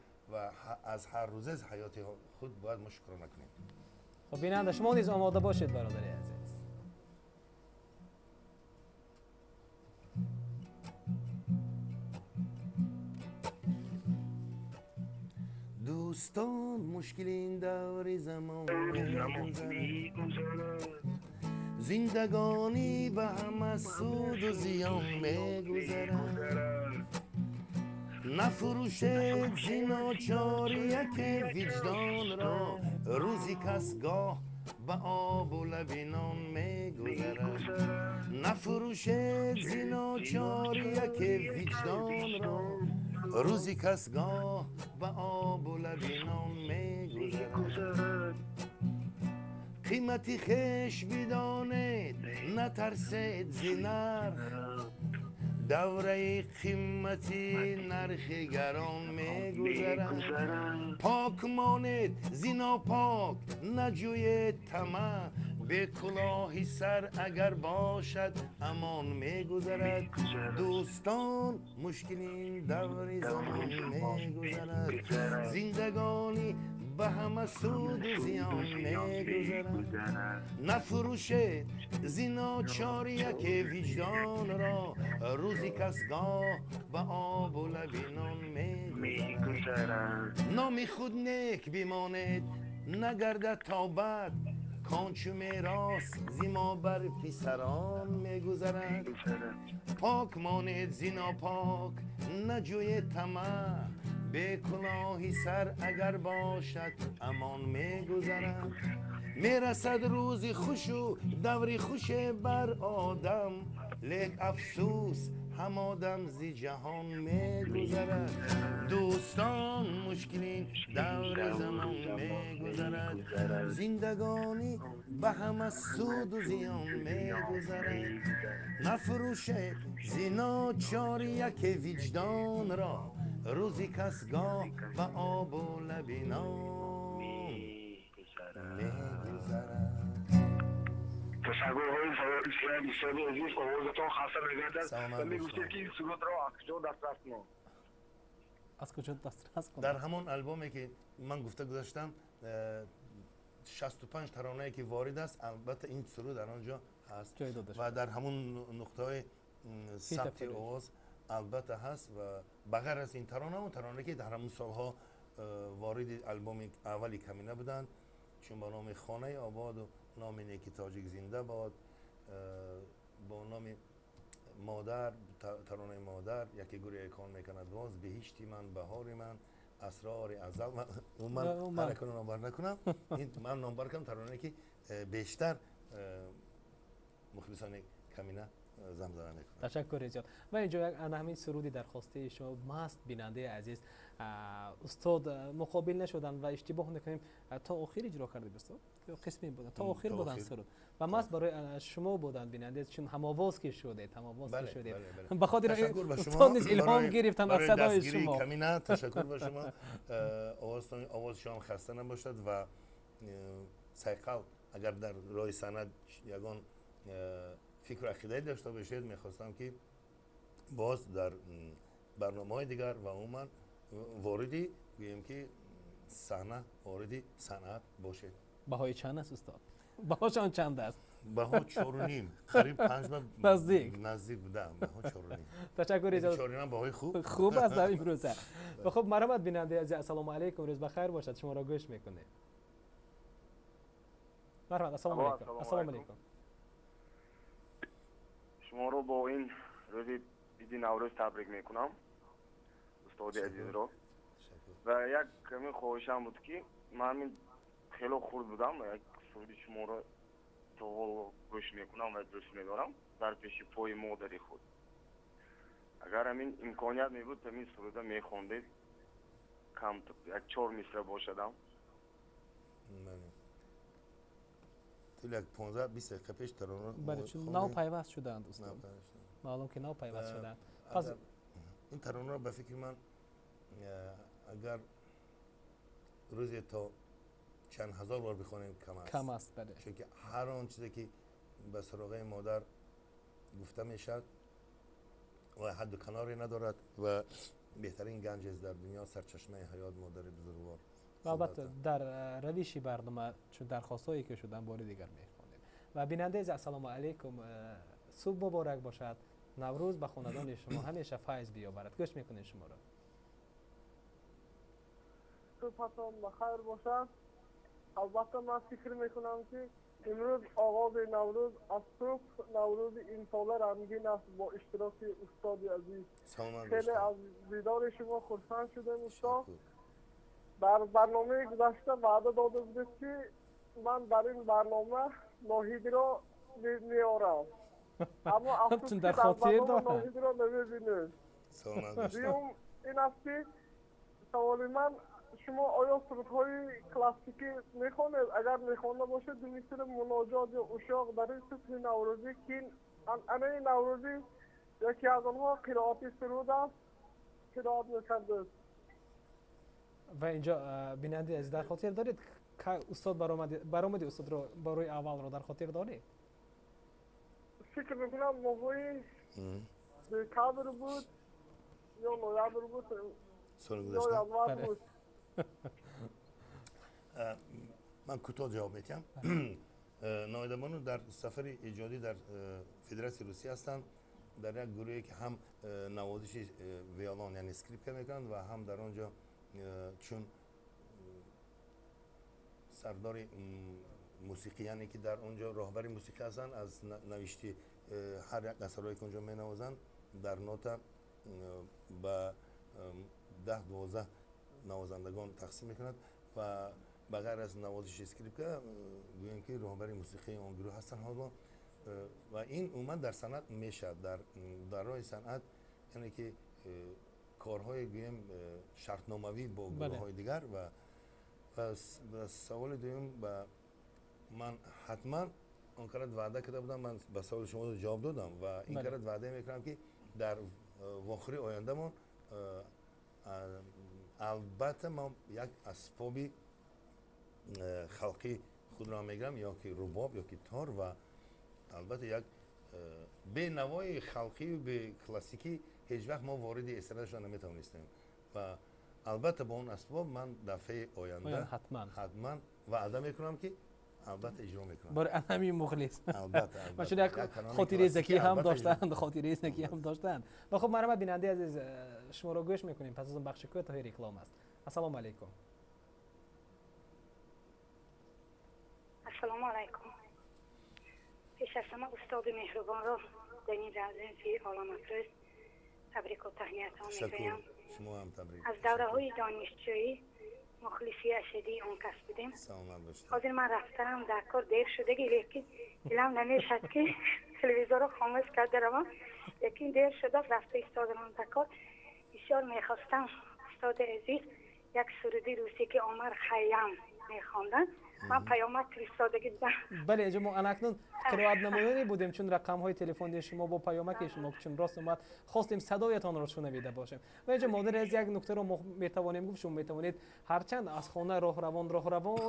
از هر روزه از حیات خود باید ما شکرانه کنیم. خب بیننده شما نیز آماده باشید برادر عزیز. دوستان مشکل این دور زمان می‌گذرد، زندگانی به هم از سود و زیان می‌گذرد، نفروشد زیناچار یک وجدان را، روزی کس گاه به آب و لبنان می‌گذرد، نفروشد زیناچار یک وجدان را، روزی کس گاه به آب و لبنان می‌گذرد، قیمتی خویش بدانید نترسید ز نرخ، دوره قیمتی نرخ گران می‌گذرد، پاک مانید زینا پاک نجوید طمع، به کلاهی سر اگر باشد امان می‌گذرد، دوستان مشکل این دور زمان می‌گذرد، زندگانی به همه سود و زیان می‌گذرد، نفروشید زیناچار یک وجدان را، روزی کس گاه به آب و لبنان می‌گذرد، نام خود نیک بماند نگردد تا بد، کانچو میراث زیما بر پسران می‌گذرد، پاک مانید زینا پاک نجوید طمع، به کلاهی سر اگر باشد امان می‌گذرد، میرسد روزی خوش و دوری خوش بر آدم، لیک افسوس هم آدم زی جهان می‌گذرد، دوستان مشکلین دور زمان می‌گذرد، زندگانی به همه سود و زیان می‌گذرد، نفروشید زیناچار یک وجدان را، روزی کس گاه به آب و لبنان می‌گذرد. تشکرهای اسلام بسیار عزیز، آوازتان خاصه می‌گردد و می‌گوشید که این سرود را از کجا دسترس کنم؟ از کجا دسترس کنم؟ در همون البومی که من گفته گذاشتم 65 ترانه‌ای که وارد است، البته این سرود در آنجا هست و در همون نقطه‌های ثبت آواز البته هست و بغیر از این ترانه که در همون سالها وارد البوم اولی کمینه بودند، چون با نام خانه آباد و نام نیکی تاجیک زنده باد، با نام مادر، ترانه مادر، یکی گوری کان میکند باز، بهشتی من، بهاری من، اسرار ازل من هر کنون نامبر نکنم این من نامبر کنم ترانه که بیشتر مخلصان کمینه زمزمه میکنم. تشکر زیاد. و اینجا یک همین سرودی درخواسته شما ماست بیننده عزیز استاد مقابل نشدن و اشتباه نکنیم تا آخر اجرا کرده بستاد قسمی بودن تا آخر بودن سرود و ماست برای شما بودن بیننده چون هم آواز که شده به خاطر استاد نیز الهام گرفتن از صدای شما. کمینه تشکر به شما. آواز شما خسته نباشد و سیقل اگر در راه سند یگان فکر و عقیده داشته باشید، میخواستم که باز در برنامه‌های دیگر و عموما واردی گویم که صحنه واردی صنعت باشه. بهای چند است استاد؟ بهاشان چند است؟ بها 4.5 قریب 5 نزدیک بودم. بها 4.5. تشکر از 4.5 بهای خوب است در این روزه. و خب مرحمت بیننده عزیز، السلام علیکم، روز بخیر باشد. شما را گوش میکنه. مرحبا، السلام علیکم. السلام علیکم. شما رو با این روز عید نوروز تبریک میکنم استاد عزیز رو و یک کمی خواهشم بود که من خیلی خورد بودم و یک سرود شما رو تا گوش میکنم و دوست میدارم در پیش پای مادری خود. اگر همین امکانیت می بود همین سرود میخوندید کم یک 4 مصرع باشدم. طول یک 15-20 دقیقه پیش ترانه بله چون نو پیوست شدند دوستان. معلوم که نو پیوست شدند. این ترانه رو به فکر من اگر روزی تا چند هزار بار بخونیم کم است. بله. چون که هر آن چیزی که به سراغ مادر گفته میشد و حد و کناری ندارد و بهترین گنج است در دنیا سرچشمه حیات مادر بزرگوار. و البته در رویشی برنامه چون درخواستایی که شدن بار دیگر میخوانیم. و بیننده عزیز السلام علیکم، صبح مبارک باشد، نوروز به خاندان شما همیشه فیض بیاورد. گوش میکنیم شما را. صبحتان بخیر باشد. البته من فکر میکنم که امروز آغاز نوروز از صبح نوروز این ساله رنگین است با اشتراک استاد عزیز. خیلی از دیدار شما خرسند شدم استاد. در برنامه گذشته وعده داده بودید که من در این برنامه ناهید را میارم، اما افسوس که در برنامه ناهید را نمیبینید. دیوم این است که سوال من شما آیا سرودهای کلاسیکی میخوانید؟ اگر میخوانده باشید به مثل مناجات یا اشاق در این صبح نوروزی که انعنه نوروزی یکی از آنها قرائت سرود است قرائت میکردید. و اینجا بیننده از در خاطر دارید که استاد برآمد استاد رو برای اول رو در خاطر دارید؟ فکر میکنم موقعی دکابر بود یا نویابر بود یا یادوار بود. من کوتاه جواب میدم. نایدبانو در سفر ایجادی در فدراسیون روسیه هستند، در یک گروهی که هم نوازش ویولون یعنی اسکریپکا میکنند و هم در آنجا چون سردار موسیقی یعنی که در اونجا راهبر موسیقی هستند، از نوشتی هر یک اثرایی که اونجا می نوازند در نوتا با 10-12 نوازندگان تقسیم میکند و بغیر از نوازش اسکریپکا گوییم که راهبر موسیقی اون گروه هستن حالا و این اومد در صنعت میشه در راه صنعت یعنی که کارهای گوییم شرطناموی با گروه های دیگر و سوال دوم با من حتما اون کارت وعده کرده بودم، من به سوال شما جواب دادم و این کارت وعده میکنم که در واخری آینده من البته ما یک اسبابی خلقی خود را میگیرم یا که رباب یا که تار و البته یک به نوای خلقی و به کلاسیکی هیچ وقت ما وارد استرادش نمیتونستیم و البته با اون اسباب من دفعه آینده حتما وعده میکنم که البته اجرا میکنم. برای انمی مخلص. البته. ماشین یک خاطره زکی هم داشتند، خاطره زکی هم داشتند. و خب مرحبا بیننده عزیز شما رو گوش میکنیم پس از اون بخش کوتاه رکلام است. السلام علیکم. السلام علیکم. پیش از همه استاد مهربان را در این جلسه فی عالم افروز تبریک و تهنیتان میگویم. شما هم تبریک. از دوره های دانشجویی مخلصی اشدی اون کس بودیم. حاضر من رفتم در کار دیر شده لیکن دلم نمیشد که تلویزیون رو خاموش کرده روم، لیکن دیر شده رفته ایستادم در کار. بسیار میخواستم استاد عزیز یک سرودی روسی که عمر خیام میخواندن من پیامک فرستادگی دادم. بله اینجا ما اکنون قرائت نمایانی بودیم چون رقم های تلفنی شما با پیامک شما چون راست اومد خواستیم صدایتان را شنویده باشیم و اینجا مادر از یک نکته رو میتوانیم گفت شما میتوانید هرچند از خانه راه روان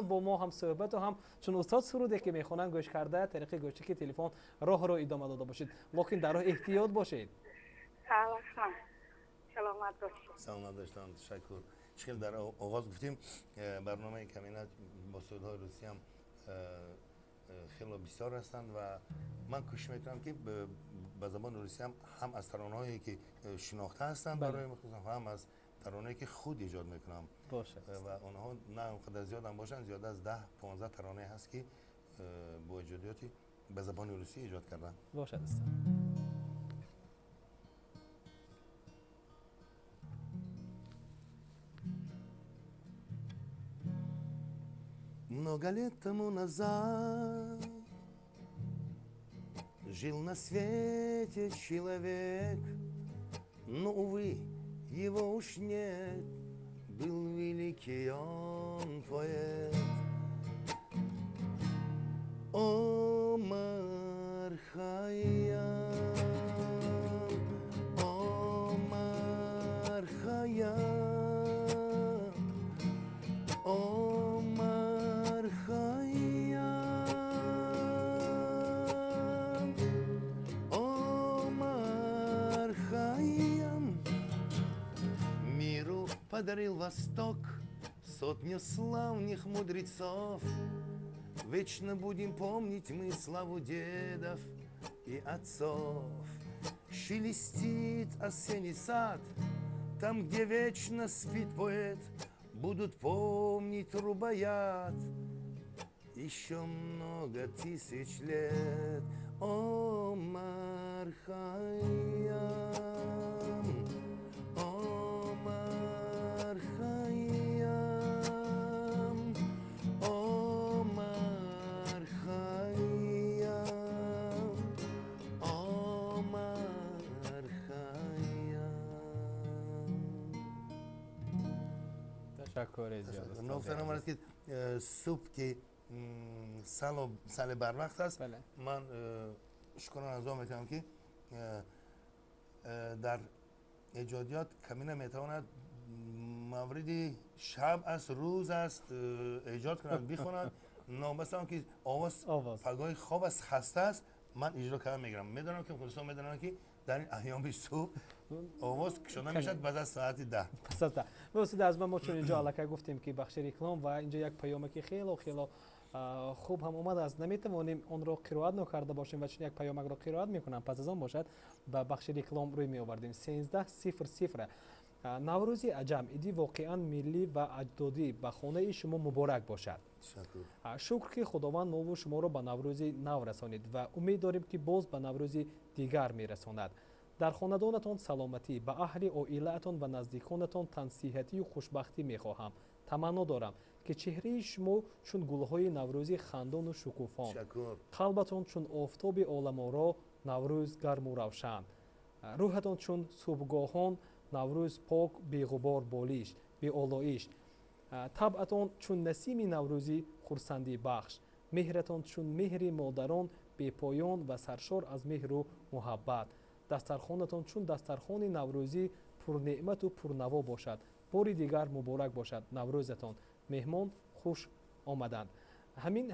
با ما هم صحبت و هم چون استاد سروده که میخونن گوش کرده طریق گوشی که تلفن راه رو ادامه داده باشید لکن در راه احتیاط باشید. سلامت باشید. سلامت باشید. تشکر. چون در آغاز گفتیم برنامه کمینات با سرودهای روسی هم خیلی بسیار هستند و من کوشش میکنم که به زبان روسی هم از ترانه‌هایی که شناخته هستند برای مخصوصا هم از ترانه‌ای که خود ایجاد میکنم باشه و اونها نه اونقدر زیاد هم باشن، زیاد از 10-15 ترانه هست که با ایجادیاتی به زبان روسی ایجاد کردن. باشه دوستان. Много лет тому назад жил на свете человек, но, увы, его уж нет, был великий он поэт. Омар Хайям, Омар Хайям, подарил Восток сотню славных мудрецов. Вечно будем помнить мы славу дедов и отцов. Шелестит осенний сад, там, где вечно спит поэт, будут помнить рубаят еще много тысяч лет. Омар Хайям, Омар Хайям, Омар Хайям, Омар Хайям. تشکر زیاد. نکته نمبر که صبح که سال بر وقت است. من شکرانه ارزو میکنم که در ایجادیات کمینه میتواند موردی شب است روز است ایجاد کنند بخونند. مثلا که آواز پگاه خواب است خسته است من اجرا کردن میگیرم. میدونم که خودتون میدونن که در این ایام صبح آواز شده میشد بعد از ساعت 10. پس از 10. واسه از ما چون اینجا الکی گفتیم که بخش ریکلام و اینجا یک پیامی که خیلی خوب هم اومد است نمیتوانیم اون رو قرائت نکرده باشیم و چون یک پیامک رو قرائت میکنم پس از آن باشد به بخش ریکلام روی می آوردیم. 13:00 نوروزی عجم ایدی واقعا ملی و اجدادی به خانه شما مبارک باشد. شکر که خداوند نو شما رو به نوروزی نو رسانید و امید داریم که باز به نوروزی دیگر میرساند. در خاندانتان سلامتی، به اهل عائله‌تان و نزدیکانتان تنصیحاتی و خوشبختی میخواهم. تمنا دارم که چهره شما چون گلهای نوروزی خندان و شکوفان، قلبتان چون آفتاب عالم‌آرا نوروز گرم و روشن، روحتان چون صبحگاهان نوروز پاک بی‌غبار بالیش بی‌آلایش، طبعتان چون نسیم نوروزی خرسندی بخش، مهرتان چون مهر مادران بی پایان و سرشار از مهر و محبت، دسترخوانتان چون دسترخوان نوروزی پر نعمت و پرنوا باشد. باری دیگر مبارک باشد نوروزتان. مهمان خوش آمدند. همین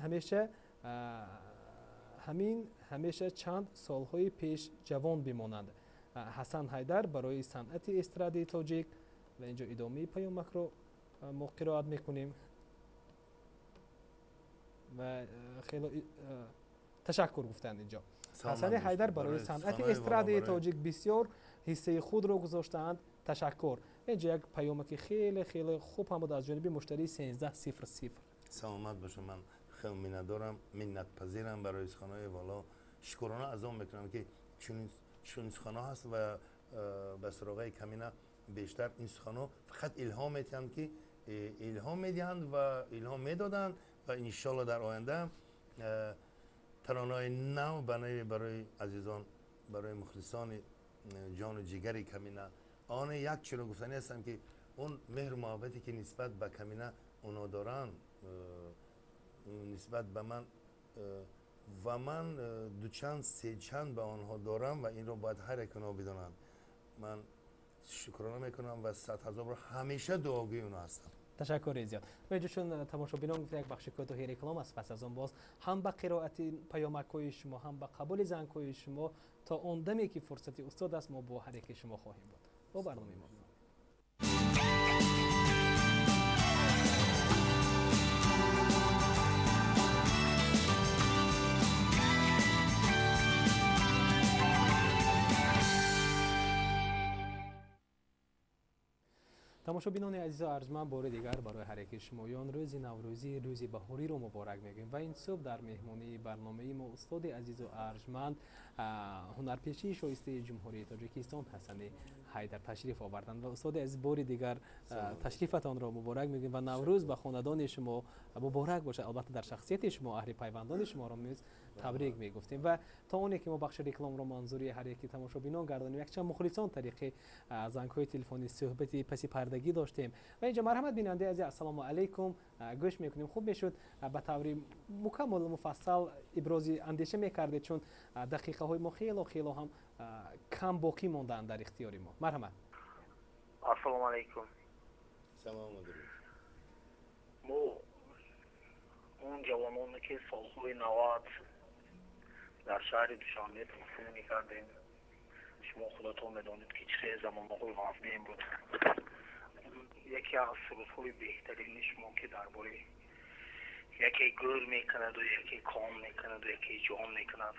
همیشه چند سالهای پیش جوان بمانند. حسن حیدر برای صنعت استرادی تاجیک. و اینجا ادامه پیامک رو ما قرائت میکنیم و خیلی تشکر گفتند اینجا. حسن حیدر برای صنعت استرادی تاجیک بسیار حصه خود رو گذاشتند. تشکر. اینجا یک پیامک خیلی خوب هم بود از جانب مشتری 13:00. سلامت باشه. من خیلی منتظرم منت پذیرم برای سخنهای والا. شکرانه از آن میکنم که چون سخنها هست و به سراغ کمینه بیشتر این سخنها فقط الهام میدهند که الهام میدهند و الهام میدادند و انشالله در آینده ترانه‌های نو برای عزیزان برای مخلصان جان و جگر کمینه آن یک چیز گفتنی هستم که اون مهر و محبتی که نسبت به کمینه اونا دارن نسبت به من و من دوچند سه چند به آنها دارم و این رو باید هر یک اونا بدانند. من شکرانه میکنم و 100,000 بار همیشه دعاگوی اونا هستم. تشکر زیاد. و اینجا چون تماشابینان یک بخش کوتاهی ریکلام است پس از آن باز هم به قرائت پیامک‌های شما هم به قبول زنگ‌های شما تا اون دمی که فرصتی استاد است ما با هر یک شما خواهیم بود. با برنامه ما تماشابینان عزیز و ارجمند بار دیگر برای هر یک شمایان روز نوروزی روز بهاری رو مبارک میگیم و این صبح در مهمانی برنامه ما استاد عزیز و ارجمند هنرپیشه شایسته جمهوری تاجیکستان حسن حیدر تشریف آوردند و استاد عزیز بار دیگر تشریفتان را مبارک میگیم و نوروز به خاندان شما مبارک باشه. البته در شخصیت شما اهل پیوندان شما را نیز تبریک میگفتیم و تا اونی که ما بخش ریکلام رو منظوری هر یک تماشابینان گردانیم یک چند مخلصان طریق زنگ‌های تلفنی صحبتی پسی پردگی داشتیم و اینجا مرحمت بیننده عزیز السلام علیکم گوش میکنیم. خوب میشد به طور مکمل مفصل ابراز اندیشه میکردید چون دقیقه های ما خیلی هم کم باقی موندن در اختیار ما. مرحمت. السلام علیکم. سلام علیکم. ما اون جوانانی که سالهای 90 در شهر دوشنبه تحصیل میکردیم شما خودتون میدونید که چه زمان های وفنیم بود. یکی از سرودهای بهترینش ما که درباره یکی گور میکند و یکی کام میکند و یکی جام میکند.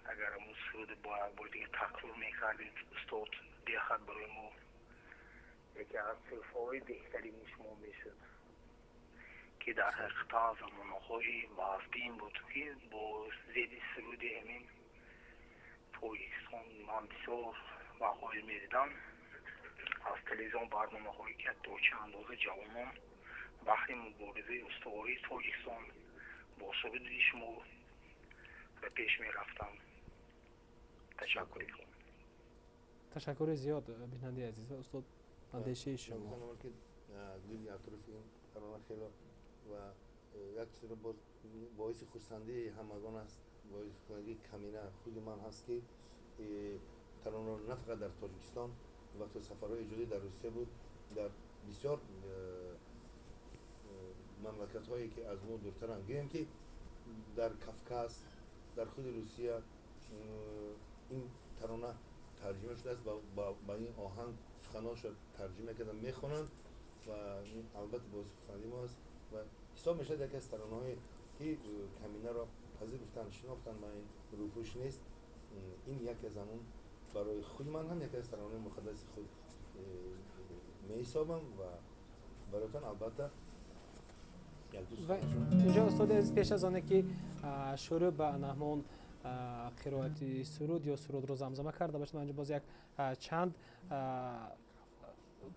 اگر اون سرود با بار دیگه تکرار میکردید استاد دیخت برای ما یکی از صرفهای بهترینش ما میشد که در حقیقت زمانهای واسطین بود که با زیدی سرود همین پاکستان من بسیار وقای میدیدم از تلویزیون برنامه هایی که تا چه اندازه جوانان بحری مبارزه استوایی پاکستان با سرود شما و پیش می رفتم. تشکر. تشکر زیاد بیننده عزیز و استاد اندیشه شما. می‌دونم که دیگه اطراف این ترانه خیلی و یک چیز باعث خرسندی همگان است، باعث خرسندی کمینه خود من هست که ترانه نه فقط در تاجیکستان وقتی سفرهای ایجادی در روسیه بود، در بسیار مملکت هایی که از ما دورتر هم گویم که در کافکاس در خود روسیه این ترانه ترجمه شده است با این آهنگ سخناش ترجمه کردن میخونن و این البته باعث خرسندی ما است و حساب میشه یکی از ترانه هایی که کمینه را پذیرفتن شناختن و این روپوش نیست. این یکی از همون برای خود من هم یکی از ترانه مقدس خود می حسابم و برایتان البته و اینجا استاد از پیش از آنه که شروع به نهمان قرائت سرود یا سرود رو زمزمه کرده باشد، من اینجا باز یک چند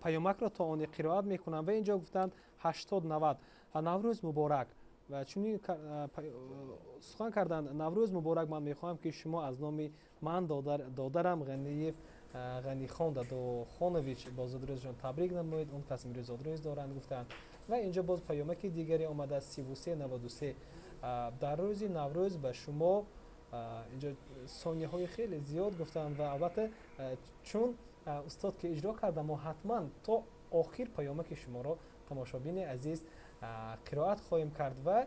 پیامک را تا آن قرائت میکنم و اینجا گفتند 80-90 نوروز مبارک و چون سخن کردن نوروز مبارک. من میخواهم که شما از نام من دادرم غنی خان دادخانویچ با زادروزشان تبریک نمایید. اون کس امروز زادروز دارند گفتند. و اینجا باز پیامک دیگری آمده از 33-93 در روز نوروز به شما. اینجا ثانیه های خیلی زیاد گفتن و البته چون استاد که اجرا کرده ما حتما تا آخر پیامک شما را تماشابین عزیز قرائت خواهیم کرد و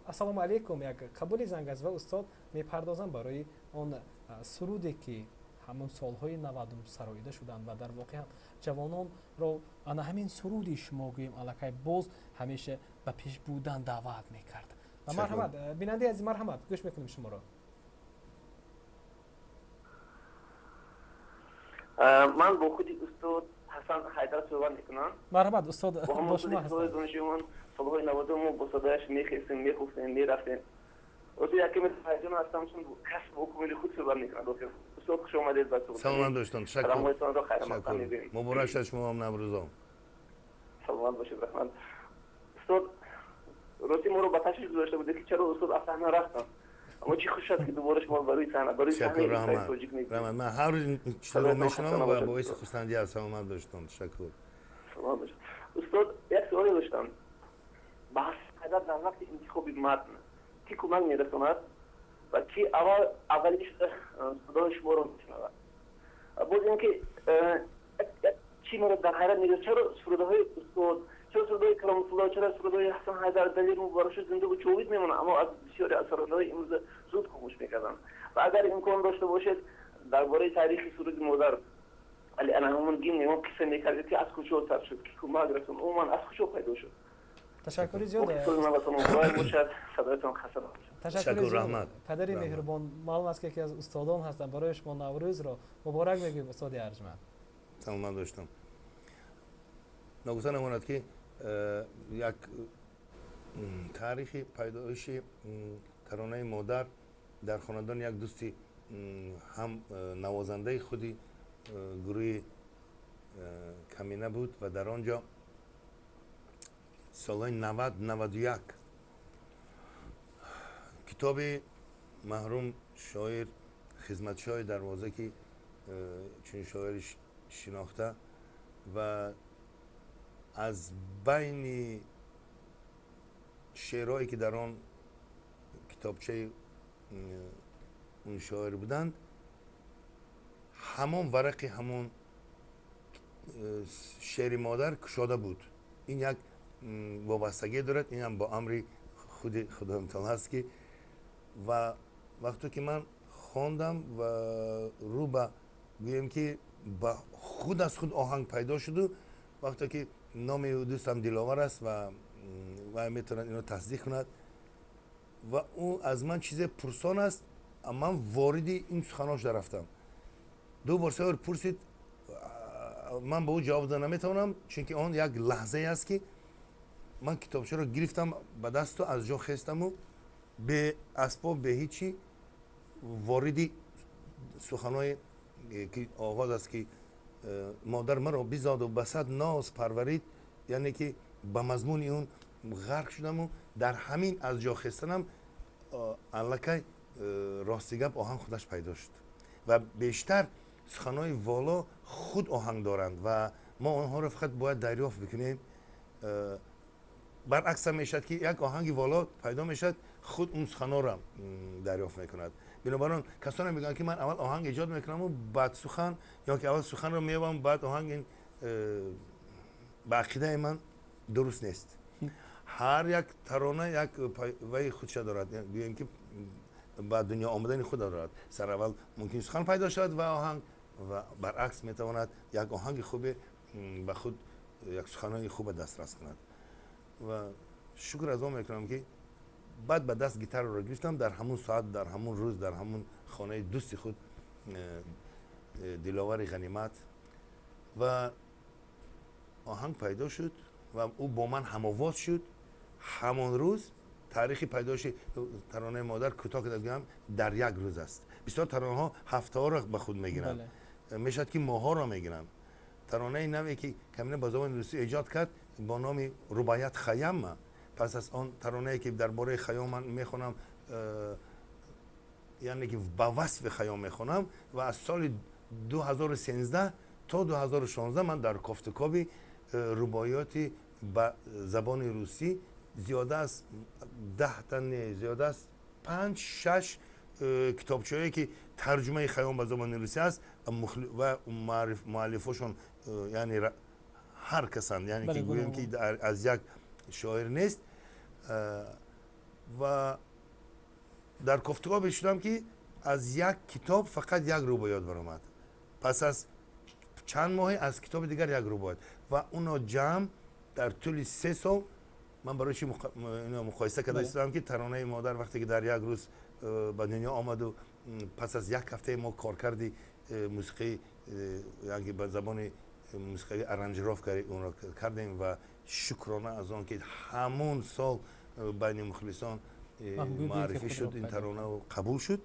السلام علیکم یک قبول زنگ است و استاد میپردازم برای آن سرودی که همون سالهای 90 سراییده شدند و در واقع هم جوانان را انا همین سرودی شما گوییم الکی باز همیشه به پیش بودن دعوت میکرد. و مرحمت بیننده عزیز، مرحمت گوش میکنیم شما را. من با خودی استاد حسن حیدر صحبت میکنم. مرحبت استاد با شما هستم. دانشجویان سالهای 90 ما با صدایش میخیستیم میخوفتیم میرفتیم. استاد یکم هیجان هستم چون کسب و کمال خود صحبت میکنم. استاد خوش آمدید به صحبت. سلام داشتم. تشکر. مبارک شد شما هم نوروزم. سلام باشید رحمت. استاد روزی ما رو با تشریف گذاشته بودید که چرا استاد از صحنه رفتن. اما چی خوش شد که دوباره شما برای صحنه توجیه میکنید. من هر روز چطور رو میشنم و باعث خرسندی هستم داشتم. تشکر. سلام باشید. استاد یک سوالی داشتم. بحث قدر در وقت انتخاب متن کی کمک میرساند و کی اولیش صدای شما رو میشنود. باز اینکه چی مورد در حیرت میگه چرا سرودهای استاد، چرا سرودهای کرام الله، چرا سرودهای حسن حیدر دلیر مبارش زنده و جاوید میمونه اما از بسیاری از سرودهای امروز زود خاموش میکردن. و اگر امکان داشته باشید درباره تاریخ سرود مادر علی انعام گیم ما قصه میکردید که از کجا سر شد، کی کمک رسون، عموما از کجا پیدا شد. تشکر زیاد. تشکر رحمت. پدری مهربان، معلوم است که یکی از استادان هستن، برای شما نوروز را مبارک میگیم استاد ارجمند. سلام داشتم. نگفتن نماند که یک تاریخ پیدایش ترانه مادر در خاندان یک دوستی هم نوازنده خودی گروه کمینه بود و در آنجا سالهای 90-91 کتاب محروم شاعر خدمتشاه دروازه که چون شاعر شناخته و از بین شعرهایی که در آن کتابچه اون شاعر بودند همان ورق همون شعر مادر کشاده بود. این یک وابستگی دارد، این هم با امر خود خدا متعال هست که و وقتی که من خواندم و رو به گویم که با خود از خود آهنگ پیدا شد و وقتی که نام او دوستم دلاور است و میتونن اینو تصدیق کند و او از من چیز پرسان است اما من وارد این سخناش در رفتم 2 بار 3 بار پرسید من به او جواب دادن نمیتونم چون که آن یک لحظه است که من کتابچه رو گرفتم به دست و از جا خستم و به اسباب به هیچی وارد سخنای که آغاز است که مادر مرا بزاد و بسد ناز پرورید یعنی که به مضمون اون غرق شدم و در همین از جا خستنم الکی راستی گپ آهنگ خودش پیدا شد و بیشتر سخنای والا خود آهنگ دارند و ما آنها رو فقط باید دریافت بکنیم برعکس میشد که یک آهنگ والا پیدا میشد خود اون سخنا را دریافت میکند بنابراین کسانی میگن که من اول آهنگ ایجاد میکنم و بعد سخن یا که اول سخن رو میوام بعد آهنگ این به عقیده من درست نیست هر یک ترانه یک وی خودش دارد یعنی که بعد دنیا آمدن خود دارد سر اول ممکن سخن پیدا شد و آهنگ و برعکس میتواند یک آهنگ خوب به خود یک سخنای خوب دسترس کند و شکر از آن میکنم که بعد به دست گیتار رو گرفتم در همون ساعت در همون روز در همون خانه دوست خود دلاور غنیمت و آهنگ پیدا شد و او با من هم‌آواز شد همون روز تاریخی پیدایش ترانه مادر کوتاه که بگم در یک روز است بسیار ترانه ها هفته ها را به خود میگیرن میشد که ماه ها را میگیرن ترانه نوعی که کمینه با زبان روسی ایجاد کرد با نام رباعیت خیام پس از آن ترانه‌ای که درباره خیام من میخونم یعنی که با وصف خیام میخونم و از سال 2013 تا 2016 من در کافتکابی رباعیاتی با زبان روسی زیاده از 10 تا زیاده از 5-6 کتابچه‌ای که ترجمه خیام به زبان روسی است و مؤلفاشون یعنی هر کسان یعنی که گویم که از یک شاعر نیست و در کافتکاب شدم که از یک کتاب فقط یک رباعیات برآمد پس از چند ماه از کتاب دیگر یک رباعیات و اونا جمع در طول 3 سال من برای چی مقایسه کرده استم که ترانه مادر وقتی که در یک روز به دنیا آمد و پس از یک هفته ما کار کردی موسیقی یعنی به زبان موسیقی ارنجراف اون را کردیم و شکرانه از آن که همون سال بین مخلصان معرفی شد این ترانه و قبول شد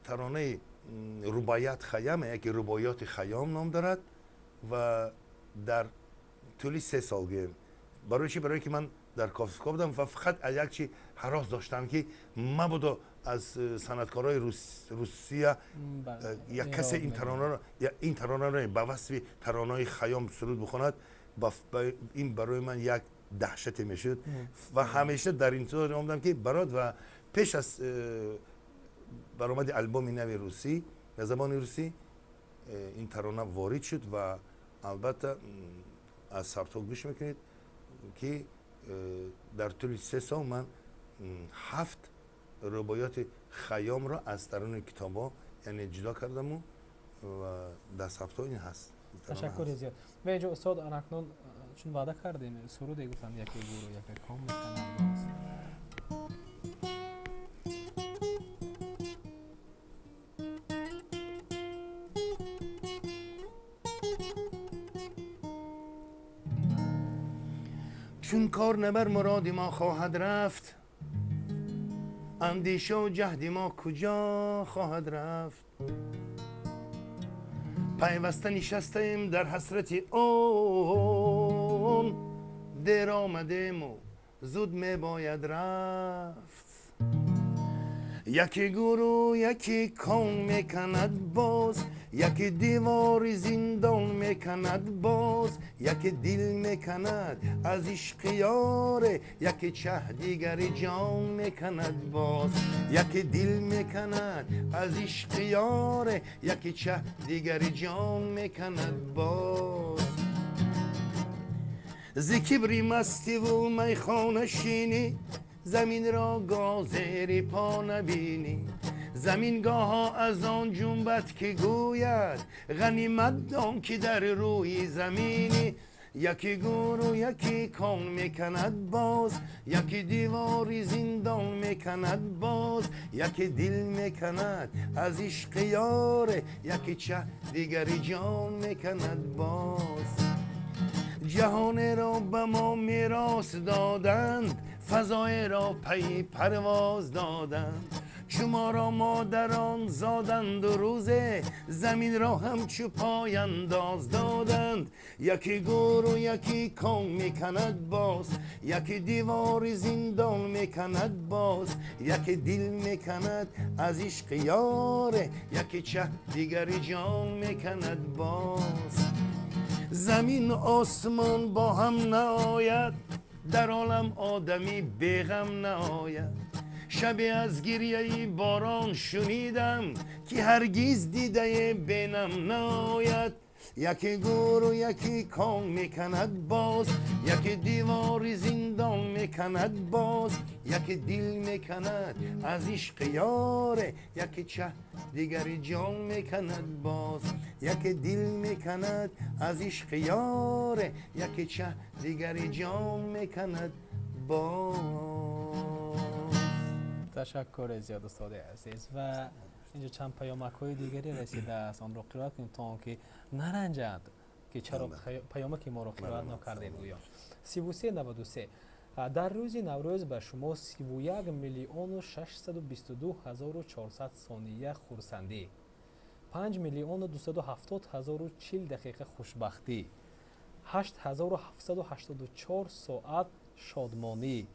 ترانه رباعیت خیام یکی رباعیات خیام نام دارد و در طول 3 سال گیم برای چی برای که من در کافتکاب بودم و فقط از یک چی هراس داشتم که مبادا از صنعتکارای روسیه یک کسی این ترانه را به وصف ترانه‌های خیام سرود بخواند این برای من یک دهشت میشد و همیشه در انتظار آمدم که برات و پیش از برآمد آلبوم نو روسی به زبان روسی این ترانه وارد شد و البته از ثبت گوش میکنید که در طول 3 سال من 7 رباعیات خیام را از ترانه کتابا یعنی جدا کردم و در ثبت این هست تشکر زیاد و اینجا استاد اکنون چون وعده کردیم سرود گفتم یکی گورو یکی کام میکنم چون کار نبر مراد ما خواهد رفت اندیشه و جهد ما کجا خواهد رفت پیوسته نشستیم در حسرت اون دیر آمدیم و زود می باید رفت یکی گروه یکی کون میکند باز یکی دیوار زندان میکند باز یکی دل میکند از عشق یاره یکی چه دیگر جان میکند باز یکی دل میکند از عشق یاره یکی چه دیگر جان میکند باز ز کبری مستی و میخانه شینی زمین را گازری پا نبینی ز زمینگاه ها از آن جنبت که گوید غنیمت دان که در روی زمینی یکی گور و یکی کان میکند باز یکی دیواری زندان میکند باز یکی دل میکند از عشق یاره یکی چه دیگری جان میکند باز جهان را به ما میراث دادند فضای را پی پرواز دادند شما را مادران زادند و روزه زمین را همچو پای انداز دادند یکی گور و یکی کان میکند باز یکی دیوار زندان میکند باز یکی دل میکند از عشق یاره یکی چه دیگری جان میکند باز زمین آسمان با هم نآید در عالم آدمی بیغم نآید شبی از گریه باران شنیدم که هرگز دیده بینم نآید یکی گور و یکی کان میکند باز یکی دیوار زندان میکند باز یکی دل میکند از عشق یاره یکی چه دیگری جان میکند باز یکی دل میکند از عشق یاره یکی چه دیگری جان میکند باز. تشکر زیاد استاد عزیز و اینجا چند پیامک های دیگری رسیده است آن را قرائت کنیم تا که نرنجند که چرا پیامک ما را قرائت نکردید گویا 3393 در روز نوروز به شما 31,622,400 ثانیه خرسندی 5,270,040 دقیقه خوشبختی 8,784 ساعت شادمانی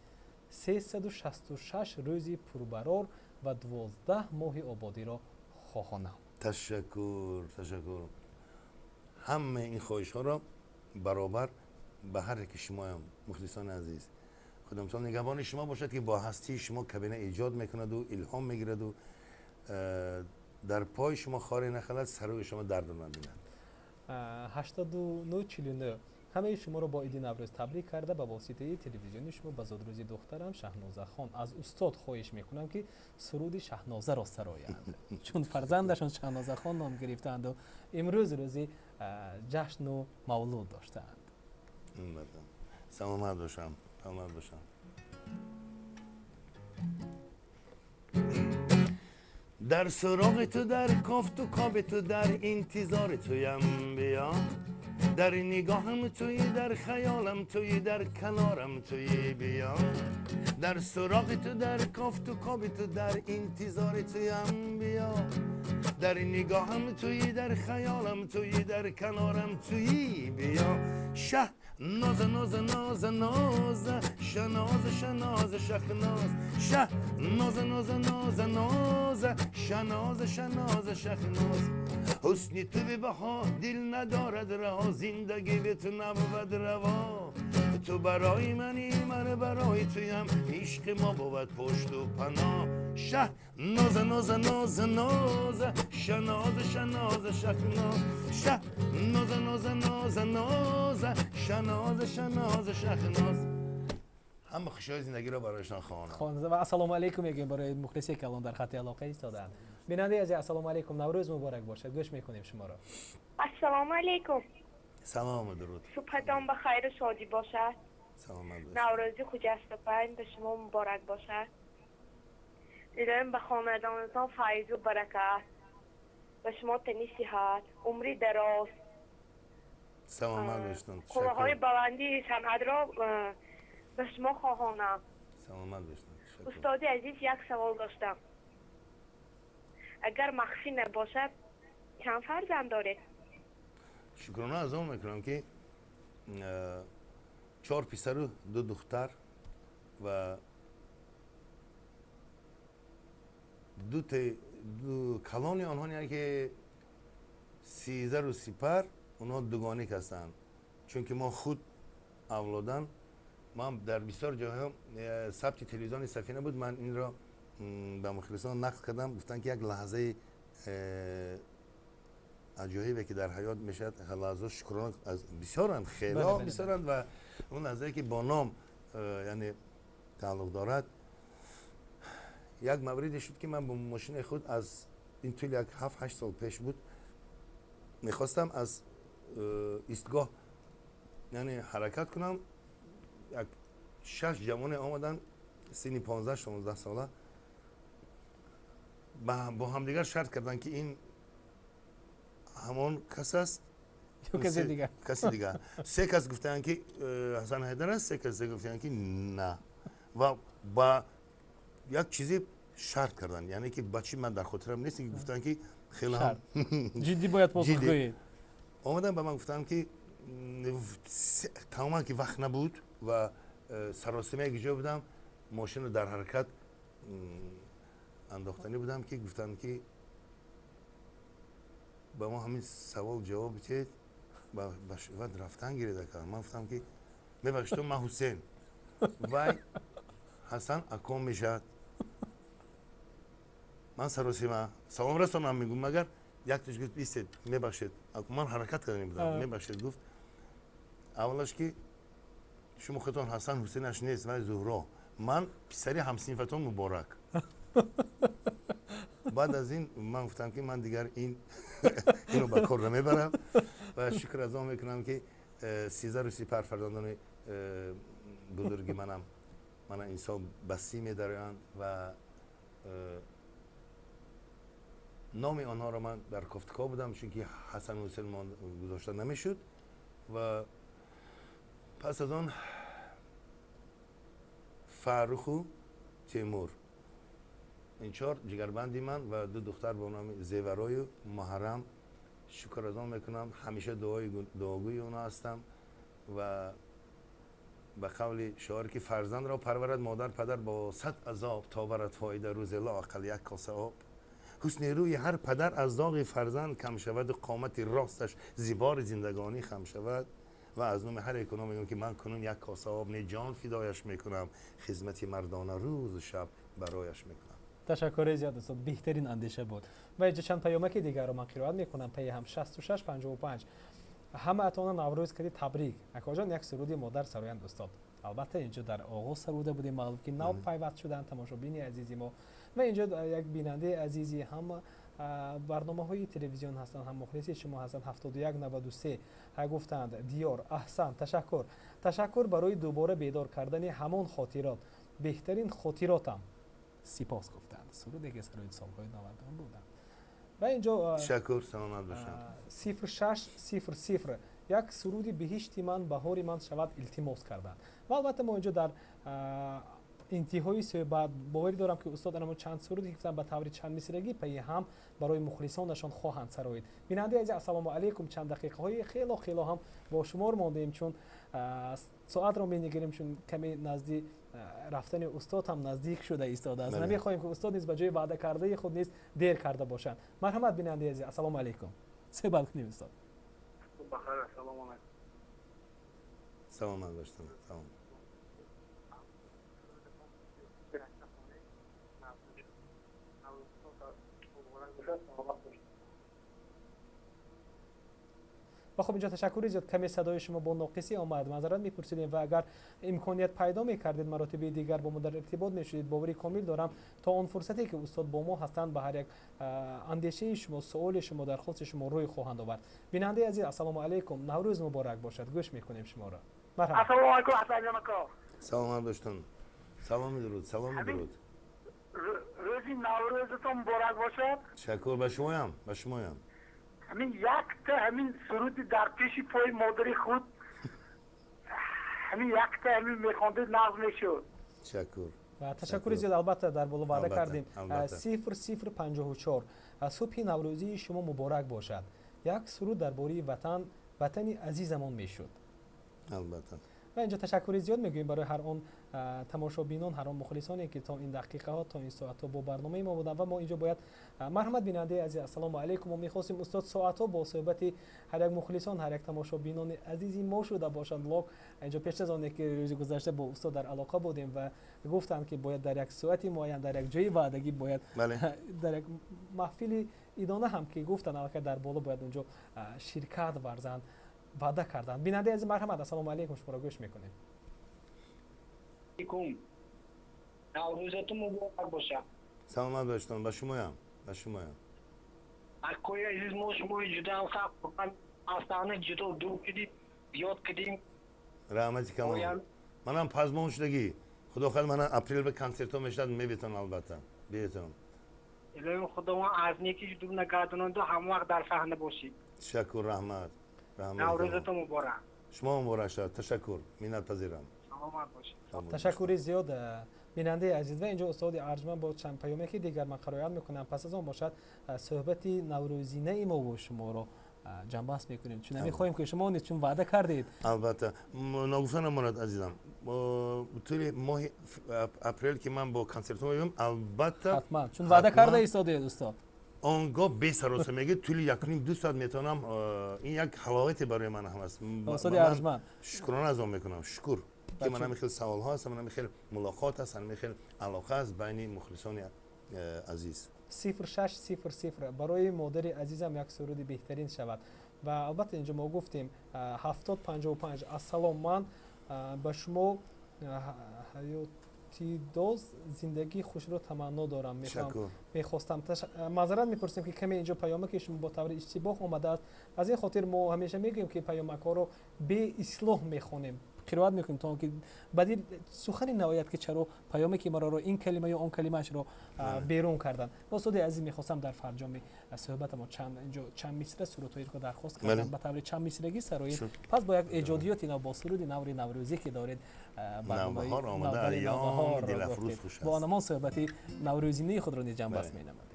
366 روزی پربرار و 12 ماه آبادی را خواهانم. تشکر. همه این خواهش ها را برابر به هر یک شما مخلصان عزیز خدامتان نگهبان شما باشد که با هستی شما کابینه ایجاد میکند و الهام میگیرد و در پای شما خاری نخلد سر شما درد نبیند. 8949 همه شما رو با عید نوروز تبریک کرده به واسطه تلویزیونی شما به زادروزی دخترم شهنازه خان از استاد خواهش میکنم که سرود شهنازه را سرایند چون فرزندشان شهنازه خان نام گرفتند و امروز روزی جشن و مولود داشتند. سلامت باشم. در سراغ تو در کافت و کاب تو در انتظار تویم بیا در نگاهم توی در خیالم توی در کنارم توی بیا در سراغ تو در کافت و کاب تو در انتظار تویم بیا در نگاهم توی در خیالم توی در کنارم توی بیا شه ناز ناز ناز ناز شناز شناز شخناز شه ناز ناز ناز ناز شناز شناز شخناز حسنی تو به بها دل ندارد رها زندگی به تو نبود روا تو برای منی من برای تویم عشق ما بود پشت و پناه شه ناز ناز ناز ناز شناز شناز شخناز شه ناز ناز ناز ناز شناز شناز شخناز همه خوشای زندگی را برایشان خواهانم. و السلام علیکم میگیم برای مخلصی که الان در خط علاقه ایستادند. بیننده عزیز السلام علیکم، نوروز مبارک باشد. گوش میکنیم شما را. السلام علیکم. سلام و درود. صبحتان بخیر و شادی باشد. سلامت باشید. نوروزی خجسته به شما مبارک باشد. دیدارم به خاندانتان فیض و برکت، به شما تنی صحت، عمری دراز. سلامت باشید. قوهای بلندی صنعت را به شما خواهانم. سلامت باشید. استاد عزیز یک سوال داشتم. اگر مخفی نباشد چند فرزند دارید؟ شکرانه از آن میکنم که 4 پسر و 2 دختر و 2 کلان آنها یعنی که 13 و سپر اونها دوگانه هستند چون که ما خود اولادن ما در بسیار جاها ثبت تلویزیون سفینه بود من این را به مخلصان نقل کردم گفتن که یک لحظه عجایبه که در حیات میشد لحظه شکرانه از بسیارند خیلی بسیارند و اون لحظه که با نام یعنی تعلق دارد یک موردی شد که من با ماشین خود از این طول یک 7-8 سال پیش بود میخواستم از ایستگاه یعنی حرکت کنم. یک 6 جوان آمدن سنی 15-16 ساله با همدیگر شرط کردن که این همون کس است یا کسی دیگر. کسی دیگر. 3 کس گفتن که حسن حیدر است، 3 کس گفتن که نه و با یک چیزی شرط کردن، یعنی که بچی من در خاطرم نیست که گفتن که خیلی هم جدی باید پاسخ گویید. آمدن به من گفتن که تماما که وقت نبود و سراسیمه اگه جا بودم ماشین رو در حرکت انداختنی بودم که گفتن که با ما همین سوال جواب بتید و رفتن گیریده کردم. من گفتم که میبخشتم من حسین وای حسن اکام میشد. من سراسیمه سلام رسانم میگم مگر یک تیش گفت بیستید میبخشید من حرکت کردنی بودم میبخشید. گفت اولش که شما خودتون حسن حسینش نیست ولی زهرا من پسری همسنفتون مبارک. بعد از این من گفتم که من دیگر اینو به کار نمیبرم و شکر از آن میکنم که 13 سپر فرزندان بزرگی من این سال بسی میدارن و نام آنها را من در کفتکا بودم چون که حسن حسین گذاشته نمیشد و پس از آن فرخ و تیمور این 4 جگربندی من و 2 دختر به نام زیورای و محرم شکر از آن میکنم. همیشه دعاگوی اونا هستم و به قول شاعر که فرزند را پرورد مادر پدر با 100 عذاب تا برد فایده روز لااقل یک کاسه آب. حسن روی هر پدر از داغ فرزند کم شود و قامت راستش زیبار زندگانی خم شود و از نام هر یکونا میگم که من کنون یک کاسه آب نه جان فدایش میکنم خدمت مردانه روز و شب برایش میکنم. تشکر زیاد استاد، بهترین اندیشه بود. و اینجا چند پیامک دیگر رو من قرائت میکنم. پیام 6655 همه اتون نوروز کردی تبریک اکا جان یک سرودی مادر سرایند استاد. البته اینجا در آغاز سروده بودیم معلوم که نو پیوست شدن تماشابین عزیزی ما و اینجا یک بیننده عزیزی هم برنامه های تلویزیون هستن هم مخلصی شما هستن 7193 گفتند دیار احسن تشکر برای دوباره بیدار کردن همان خاطرات بهترین خاطراتم سپاس گفتند. سرودی که سروی سالهای 90 بودند و اینجا تشکر سلامت باشم. 0600 یک سرودی بهشتی من بهاری من شود التماس کردند و البته ما اینجا در انتهای صحبت باوری دارم که استاد انمو چند سرودی گفتن به طور چند مصرعی پی هم برای مخلصانشان خواهند سرایید. بیننده عزیز السلام علیکم. چند دقیقه های خیلی هم با شما ماندیم چون ساعت رو می‌نگریم چون کمی نزدیک رفتن استاد هم نزدیک شده ایستاده است. نمی‌خوایم که استاد نیز به جای وعده کرده خود نیز دیر کرده باشند. مرحمت بیننده عزیز السلام علیکم. صحبت کنیم استاد. بخیر سلام علیکم. سلام علیکم. سلام. و خب اینجا تشکر زیاد کمی صدای شما با ناقصی آمد معذرت میپرسیدیم و اگر امکانیت پیدا میکردید مراتب دیگر با ما در ارتباط میشدید باوری کامل دارم تا اون فرصتی که استاد با ما هستند به هر یک اندیشه شما سوال شما درخواست شما روی خواهند آورد. بیننده عزیز السلام علیکم نوروز مبارک باشد. گوش میکنیم شما را. مرحبا. السلام علیکم حسن جان آقا. سلام داشتون. سلام درود. روزی نوروزتون مبارک باشد. تشکر به شما هم. همین همین سرودی در پیش پای مادری خود همین همین میخوانده نظم میشد. و تشکر زیاد البته در بالا وعده کردیم 0054 صبح نوروزی شما مبارک باشد. یک سرود درباره وطن عزیزمان میشد. البته. و اینجا تشکر زیاد میگوییم برای هر اون تماشابینان هر اون مخلصانی که تا این دقیقه ها تا این ساعت ها با برنامه ما بودن و ما اینجا باید مرحمت بیننده عزیز السلام علیکم و میخواستیم استاد ساعت ها با صحبت هر یک مخلصان هر یک تماشابینان عزیزی ما شده باشند. لاک اینجا پیش از آن که روز گذشته با استاد در علاقه بودیم و گفتند که باید در یک ساعت معین در یک جای وعدگی باید در یک محفل ایدانه هم که گفتن البته در بالا باید اونجا شرکت ورزند وعده کردن. بیننده از مرحمت السلام علیکم شما را گوش میکنیم. علیکم. نوروزتون مبارک باشه. سلامت باشتون. با شمایم. اکوی عزیز ما شما جدا خب آستانه جدا دو کدیم زیاد کدیم رحمتی کمان. منم پزمان شدگی خدا خواهد من اپریل به کنسرتو میشد میبیتم البته بیتم. الهی خدا ما از نیکی دور نگردونند و هم وقت در صحنه باشید. تشکر رحمت. نوروزتون مبارک. شما مبارک شد. تشکر. منت پذیرم. سلامت باشید. تشکری زیاد بیننده عزیز. و اینجا استاد ارجمند با چند پیامی که دیگر من قرائت میکنم. پس از آن باشد صحبتی نوروزینه ما و شما رو جنبست میکنیم. چون نمیخوایم که شما نیست چون وعده کردید. البته نگفتن مراد عزیزم طول ماه اپریل که من با کنسرت میام البته حتما چون وعده کرده استاد استاد آنگاه به سروسه میگه طول یک نیم دو ساعت میتونم. این یک حلاوتی برای من هم است. استاد ارجمند شکرانه از آن میکنم. شکر که من خیلی سوال ها هست، من خیلی ملاقات هست، من خیلی علاقه است بین مخلصان عزیز. 0600 برای مادر عزیزم یک سرود بهترین شود. و البته اینجا ما گفتیم 7055 السلام من به شما حیاتی دوست زندگی خوش رو تمنا دارم. میخواستم معذرت میپرسیم که کمی اینجا پیامک که شما با طور اشتباه اومده است. از این خاطر ما همیشه میگیم که پیامک ها رو به اصلاح میخونیم، قرائت میکنیم تا که بعدی سخنی نهایت که چرا پیامی که مرا رو این کلمه یا اون کلمه اش رو بیرون کردن. استاد عزیز میخواستم در فرجام صحبت ما چند مصرع سرودی رو درخواست کردم به طور چند مصرعی سرایی. پس با یک ایجادیاتی نو با سرود نوروزی که دارید نوبهار آمده ایام دل افروز خوش است. با آنمان صحبتی نوروزینه خود رو نیز جنبست مینماییم.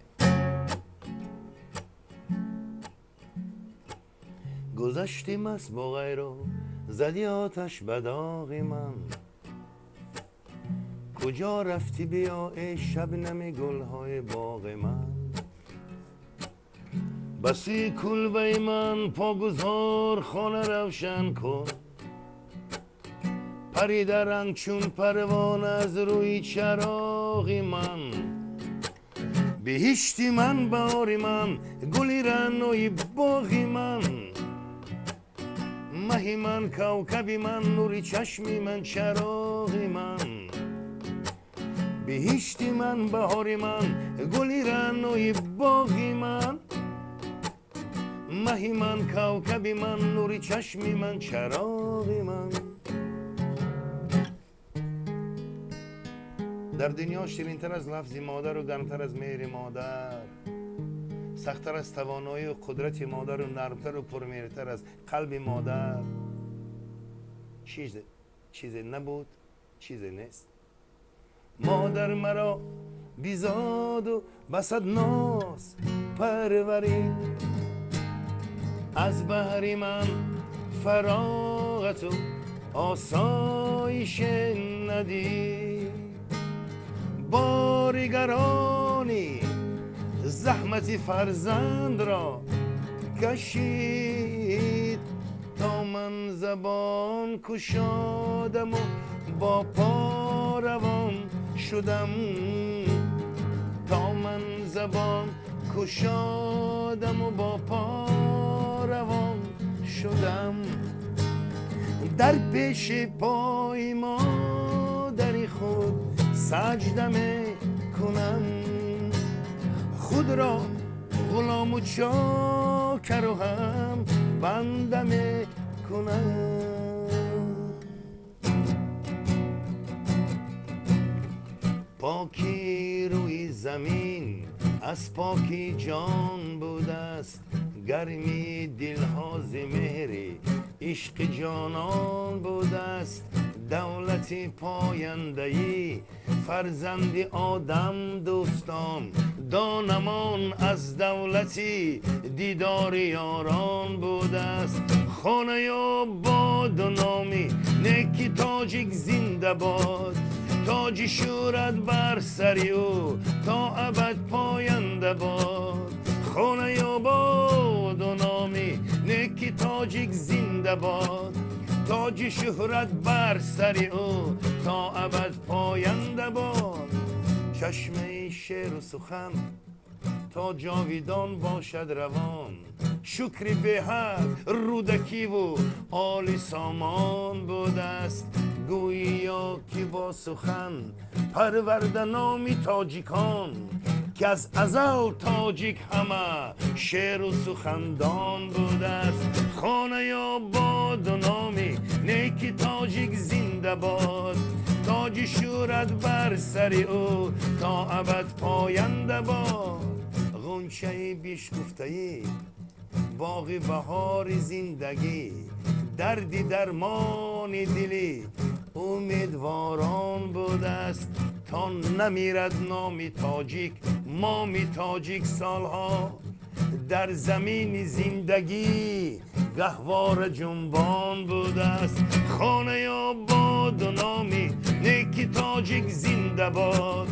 گذشتیم از با غیرو زدی آتش به داغ من، کجا رفتی بیا ای شبنم گلهای باغ من، بسی کلبه من پاگذار خانه روشن کن، پریده رنگ چون پروانه از روی چراغ من، بهشتی من بهاری من گلی رنوی باغ من، ماهی من کوکبی من نوری چشمی من چراغ من، بهشتی من بهاری من گلی رنوی باغ من، ماهی من کوکبی من نوری چشمی من چراغ من. در دنیا شیرین‌تر از لفظ مادر و گرمتر از مهر مادر، سخت‌تر از توانایی و قدرت مادر و نرمتر و پرمیرتر از قلب مادر چیزی نبود، چیزی نیست. مادر مرا بیزاد و بسد ناز پرورید، از بحری من فراغت و آسایش ندید، بارگرانی زحمت فرزند را کشید، تا من زبان کشادم و با پا روان شدم، تا من زبان کشادم و با پا روان شدم، در پیش پای مادری خود سجده میکنم، خود را غلام و چاکر و هم بنده میکنم. پاکی روی زمین از پاکی جان بوده است، گرمی دلها ز مهر عشق جانان بوده است، دولت پاینده‌ای فرزند آدم دوستان، دانمان از دولتی دیدار یاران بوده است، خانه یا باد و نامی نکی تاجیک زنده باد، تاج شورت بر سری و تا ابد پاینده باد، خانه یا باد و نامی نکی تاجیک زنده باد، تاج شهرت بر سری او تا ابد پاینده باد. چشمه شعر و سخن تا جاویدان باشد روان. شکر به حق رودکی و آل سامان بود است، گویا که با سخن پرورده نامی تاجیکان، که از ازل تاجیک همه شعر و سخندان بود است. خانه آباد و نامی نیکی تاجیک زنده باد، تاج شورت بر سر او تا ابد پاینده باد. غنچه بیش گفته‌ای باغ بهار زندگی، دردی درمان دلی امیدواران بود است. تا نمیرد نامی تاجیک مامی تاجیک سالها، در زمین زندگی گهوار جنبان بود است. خانه آباد و نامی نیکی تاجیک زنده باد،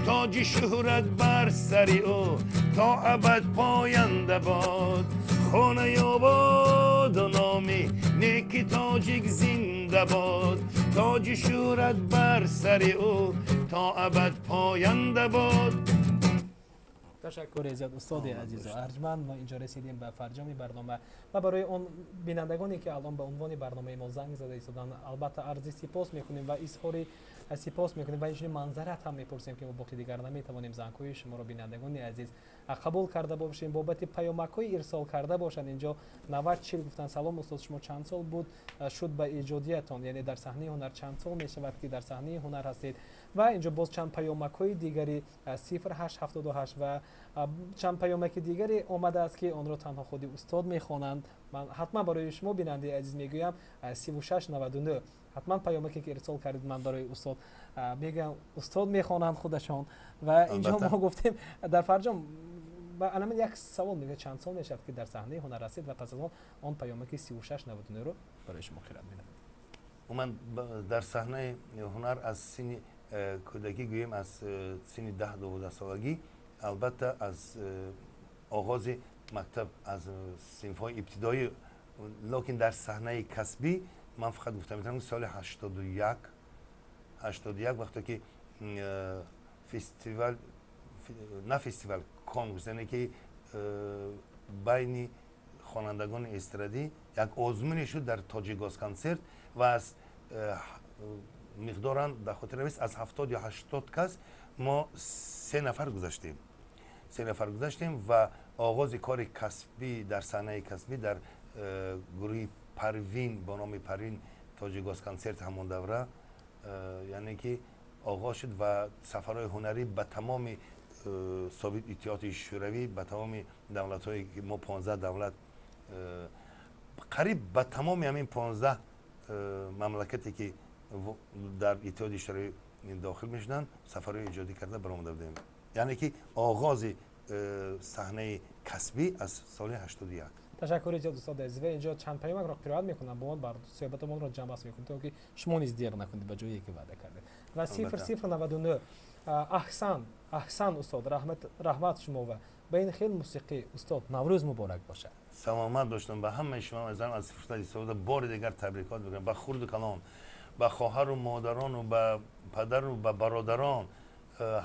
تاج شهرت بر سر او تا ابد پاینده باد. خانه آباد و نامی نیکی تاجیک زنده باد، تاج شهرت بر سر او تا ابد پاینده باد. تشکر زیاد استاد عزیز و ارجمند. ما اینجا رسیدیم به فرجام برنامه و برای اون بینندگانی که الان به عنوان برنامه ما زنگ زده ایستادن البته عرض سپاس میکنیم و اظهار سپاس میکنیم و اینجوری منظرت هم میپرسیم که ما وقتی دیگر نمیتوانیم زنگ‌های شما رو بینندگان عزیز قبول کرده باشیم بابت پیامک‌های ارسال کرده باشند. اینجا 9040 گفتن سلام استاد، شما چند سال بود شد به ایجادیتون، یعنی در صحنه هنر چند سال میشود که در صحنه هنر هستید؟ و اینجا باز چند پیامک‌های دیگری 0878 و چند پیامک دیگری آمده است که آن را تنها خودی استاد میخوانند. من حتما برای شما بیننده عزیز میگویم 3699 حتما پیامکی که ارسال کردید من برای استاد میگم استاد میخوانند خودشان. و اینجا ما گفتیم در فرجام و الان یک سوال میگه چند سال میشد که در صحنه هنر هستید و پس از اون پیامکی 3699 رو برای شما خیرات میدم. من در صحنه هنر از سن کودکی گویم از سن 10-12 سالگی، البته از آغاز مکتب از صنف‌های ابتدایی، لکن در صحنه کسبی من فقط گفتم میتونم سال 81 وقتی که فستیوال نه فستیوال کنکورس، یعنی که بین خوانندگان استرادی یک آزمونی شد در تاجیگاز کنسرت و از مقدارن در خاطر نیست از 70 یا 80 کس ما 3 نفر گذاشتیم و آغاز کار کسبی در صحنه کسبی در گروه پروین با نام پروین تاجیگاز کنسرت همون دوره یعنی که آغاز شد و سفرهای هنری به تمام سوویت اتحاد شوروی، به تمام دولت‌هایی که ما 15 دولت قریب به تمام همین 15 مملکتی که در اتحاد شوروی داخل میشدن سفرهای ایجادی کرده برآمده بودیم. یعنی که آغاز صحنه کسبی از سال 81. تشکر زیاد استاد عزیز. اینجا چند پیامک را قرائت میکنم با اون بر صحبتمون را جمع بس میکنیم تا که شما نیز دیر نکنید به جایی که وعده کردید. و 0099 احسان استاد رحمت شما و بین خیل موسیقی استاد نوروز مبارک باشه. سلامت داشتم به همه شما از فرصت استفاده بار دیگر تبریکات میگم به خرد و کلان، به خواهر و مادران و به پدر و به برادران.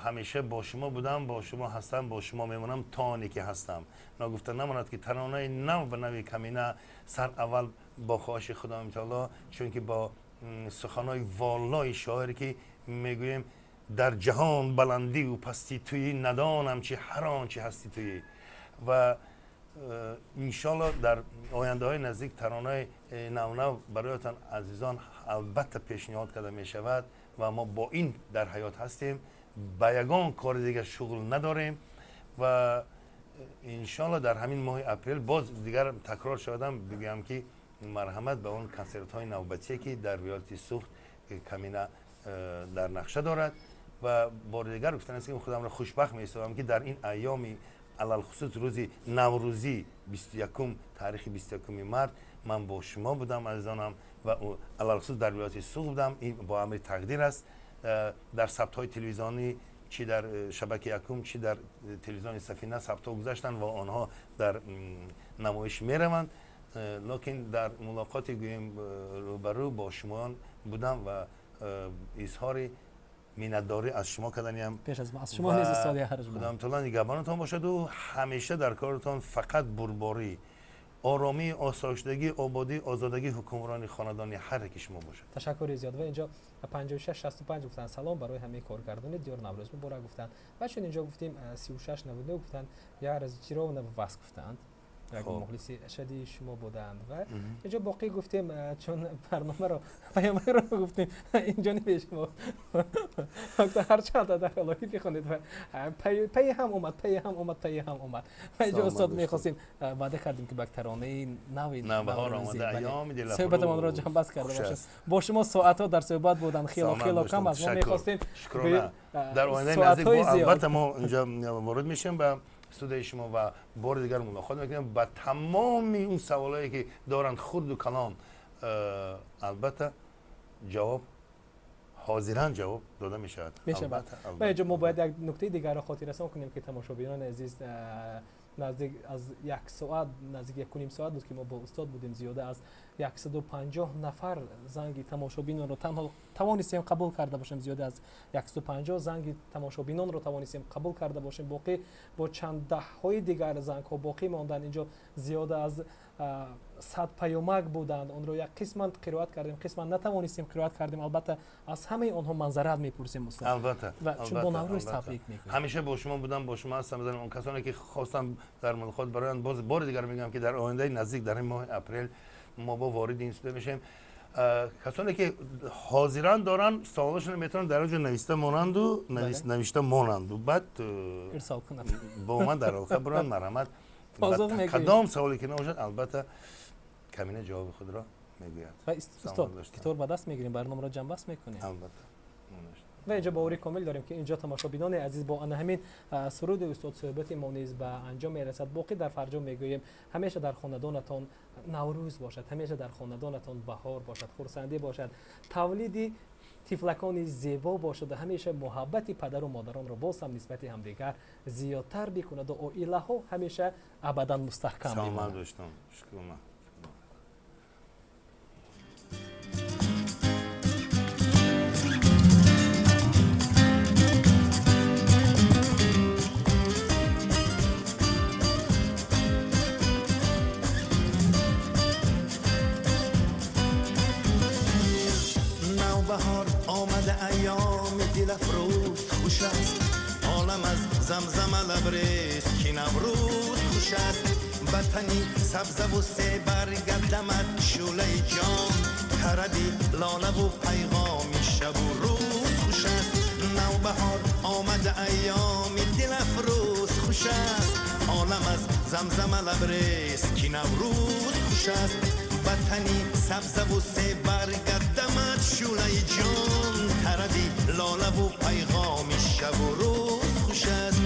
همیشه با شما بودم، با شما هستم، با شما میمونم تا آنی که هستم. نگفته نماند که ترانه نو به نوی کمینه سر اول با خواهش خدا تعالی، چون که با سخنهای والای شاعری که میگویم در جهان بلندی و پستی توی ندانم چی هر آن چی هستی توی. و انشالله در آینده های نزدیک ترانه نو برایتان عزیزان البته پیشنهاد کرده می شود و ما با این در حیات هستیم، با یگان کار دیگر شغل نداریم و انشالله در همین ماه اپریل باز دیگر تکرار شدم بگم که مرحمت به اون کنسرت های نوبتی که در ریالتی سوخت کمینه در نقشه دارد و بار دیگر گفتن است که خودم را خوشبخت می‌حسابم که در این ایامی علل خصوص روز نوروزی 21 تاریخ 21 مارس من با شما بودم عزیزانم و علل خصوص در ریالتی سوخت بودم. این با امر تقدیر است. در ثبت‌های تلویزیونی چی در شبکه یکم چی در تلویزیون سفینه ثبت‌ها گذاشتن و آنها در نمایش می‌روند، لکن در ملاقات گویم روبرو با شما بودم و اظهار مینداری از شما کردنی هم پیش از ما از شما نیز استاد هرج خدام تعالی نگهبانتان باشد و همیشه در کارتان فقط برباری آرامی آسایشگی آبادی آزادگی حکمرانی خاندانی هر کی شما باشد. تشکر زیاد. و اینجا 56 65 گفتن سلام برای همه کارگردان دیار نوروز مبارک گفتن و چون اینجا گفتیم 36 99 گفتن یا از چیرا و نواس گفتند یک مخلص شدید شما بودند و اینجا باقی گفتیم چون برنامه رو پیام رو گفتیم اینجا نمیشه ما هر چند تا داخلی بخونید و پی هم اومد و اینجا استاد می‌خواستیم وعده کردیم که بکترانه نوی بهار آمده ایام دل صحبتمون رو جمع بس کرده باشیم با شما ساعت‌ها در صحبت بودن خیلی کم از ما می‌خواستیم در آینده نزدیک البته ما اینجا وارد میشیم و استودیوی شما و بار دیگر ملاقات میکنیم با تمام اون سوالایی که دارند خرد و کلان البته جواب حاضران جواب داده میشود. و اینجا ما باید یک نکته دیگر را خاطر رسان کنیم که تماشاگران عزیز نزدیک از یک ساعت نزدیک 1.5 ساعت بود که ما با استاد بودیم زیاده از 150 نفر زنگ تماشابینان رو تنها توانستیم قبول کرده باشیم زیاده از 150 زنگ تماشابینان رو توانستیم قبول کرده باشیم باقی با چند ده های دیگر زنگ ها باقی ماندن اینجا زیاده از 100 پیامک بودند اون رو یک قسمت قرائت کردیم قسمت نتوانستیم قرائت کردیم البته از همه آنها منظرت میپرسیم استاد البته و چون با نوروز تبریک میگیم همیشه با شما بودم با شما هستم اون کسانی که خواستم در ملاقات برایان باز بار دیگر میگم که در آینده نزدیک در این ماه اپریل ما با وارد این استودیو میشیم کسانی که حاضران دارن سوالشون میتونن در اونجا نوشته مانند و نوشته مانند و بعد ارسال کنن با من در آخر برن مرحمت کدام سوالی که نباشد البته کمینه جواب خود را میگوید و استاد چطور به دست میگیریم برنامه را جنب بست میکنیم البته و اینجا باوری کامل داریم که اینجا تماشابینان عزیز با همین سرود استاد صحبت ما نیز به انجام میرسد باقی در فرجام میگوییم همیشه در خاندانتان نوروز باشد همیشه در خاندانتان بهار باشد خرسندی باشد تولیدی طفلکانی زیبا باشد و همیشه محبت پدر و مادران را باز هم نسبت همدیگر زیادتر بکند و عائله ها همیشه ابدا مستحکم بماند. سلام دوستان شکر بهار آمده ایام دل افروز خوش است عالم از زمزم لبریز که نوروز خوش است بطنی سبز و سه برگردمد شوله جان تردی لاله و پیغامی شب و روز خوش است نوبهار آمده ایام دل افروز خوش است عالم از زمزم لبریز که نوروز خوش است بطنی سبز و سه برگردمد شوله جان تردی لاله و پیغامی شب و روز خوش است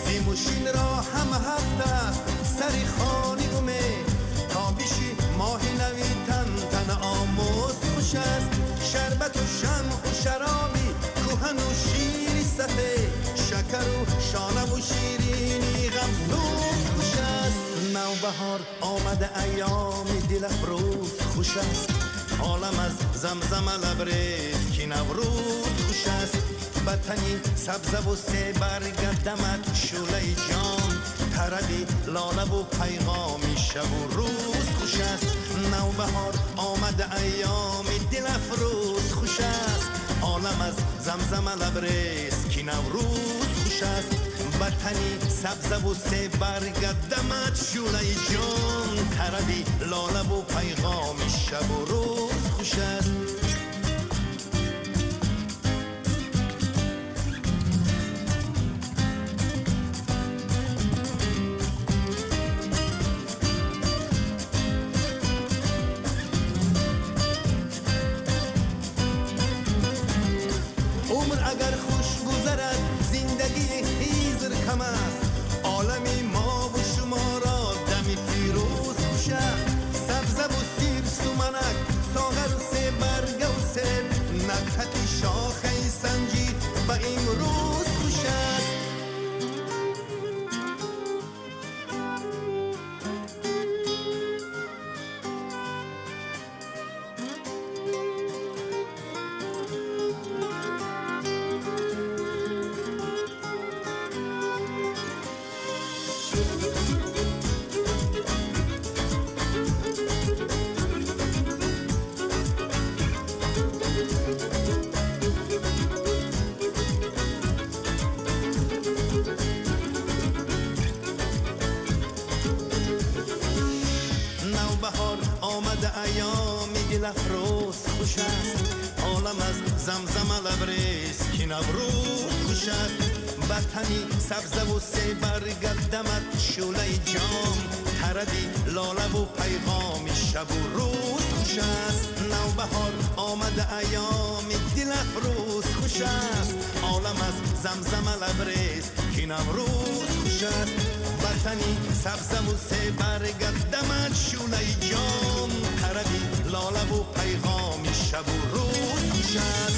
سیموشین را هم هفته است سری خانی اومه تابشی ماهی نوی تن آموز خوش است شربت و شمع و شرابی کوهن و شیری سفه شکر و شانه و شیرینی غمسوز خوش است نوبهار آمده ایام دل افروز خوش است عالم از زمزم لبریز که نوروز خوش است بطنی سبز و سه برگردمد شوله جان تردی لاله و پیغامی شب و روز خوش است نوبهار آمده ایام دل افروز خوش است عالم از زمزم لبریز که نوروز خوش است بطنی سبز و سه برگردمد شوله جان تردی لاله و پیغامی شب و روز خوش است اگر خوش گذرد زندگی خیزر کم است عالمی ما و شما را دمی فیروز خوش است سبز و سیر سمنک ساغر و سه برگ خوش است عالم از زمزم لبریز که نوروز خوش است وطنی سبز و سه برگردمت شوله جام تردی لاله و پیغام شب و روز خوش است نوبهار آمده ایام دل افروز خوش است عالم از زمزم لبریز که نوروز خوش است وطنی سبز و سه برگردمت شوله جام تردی لاله و پیغام شب و روز خوش است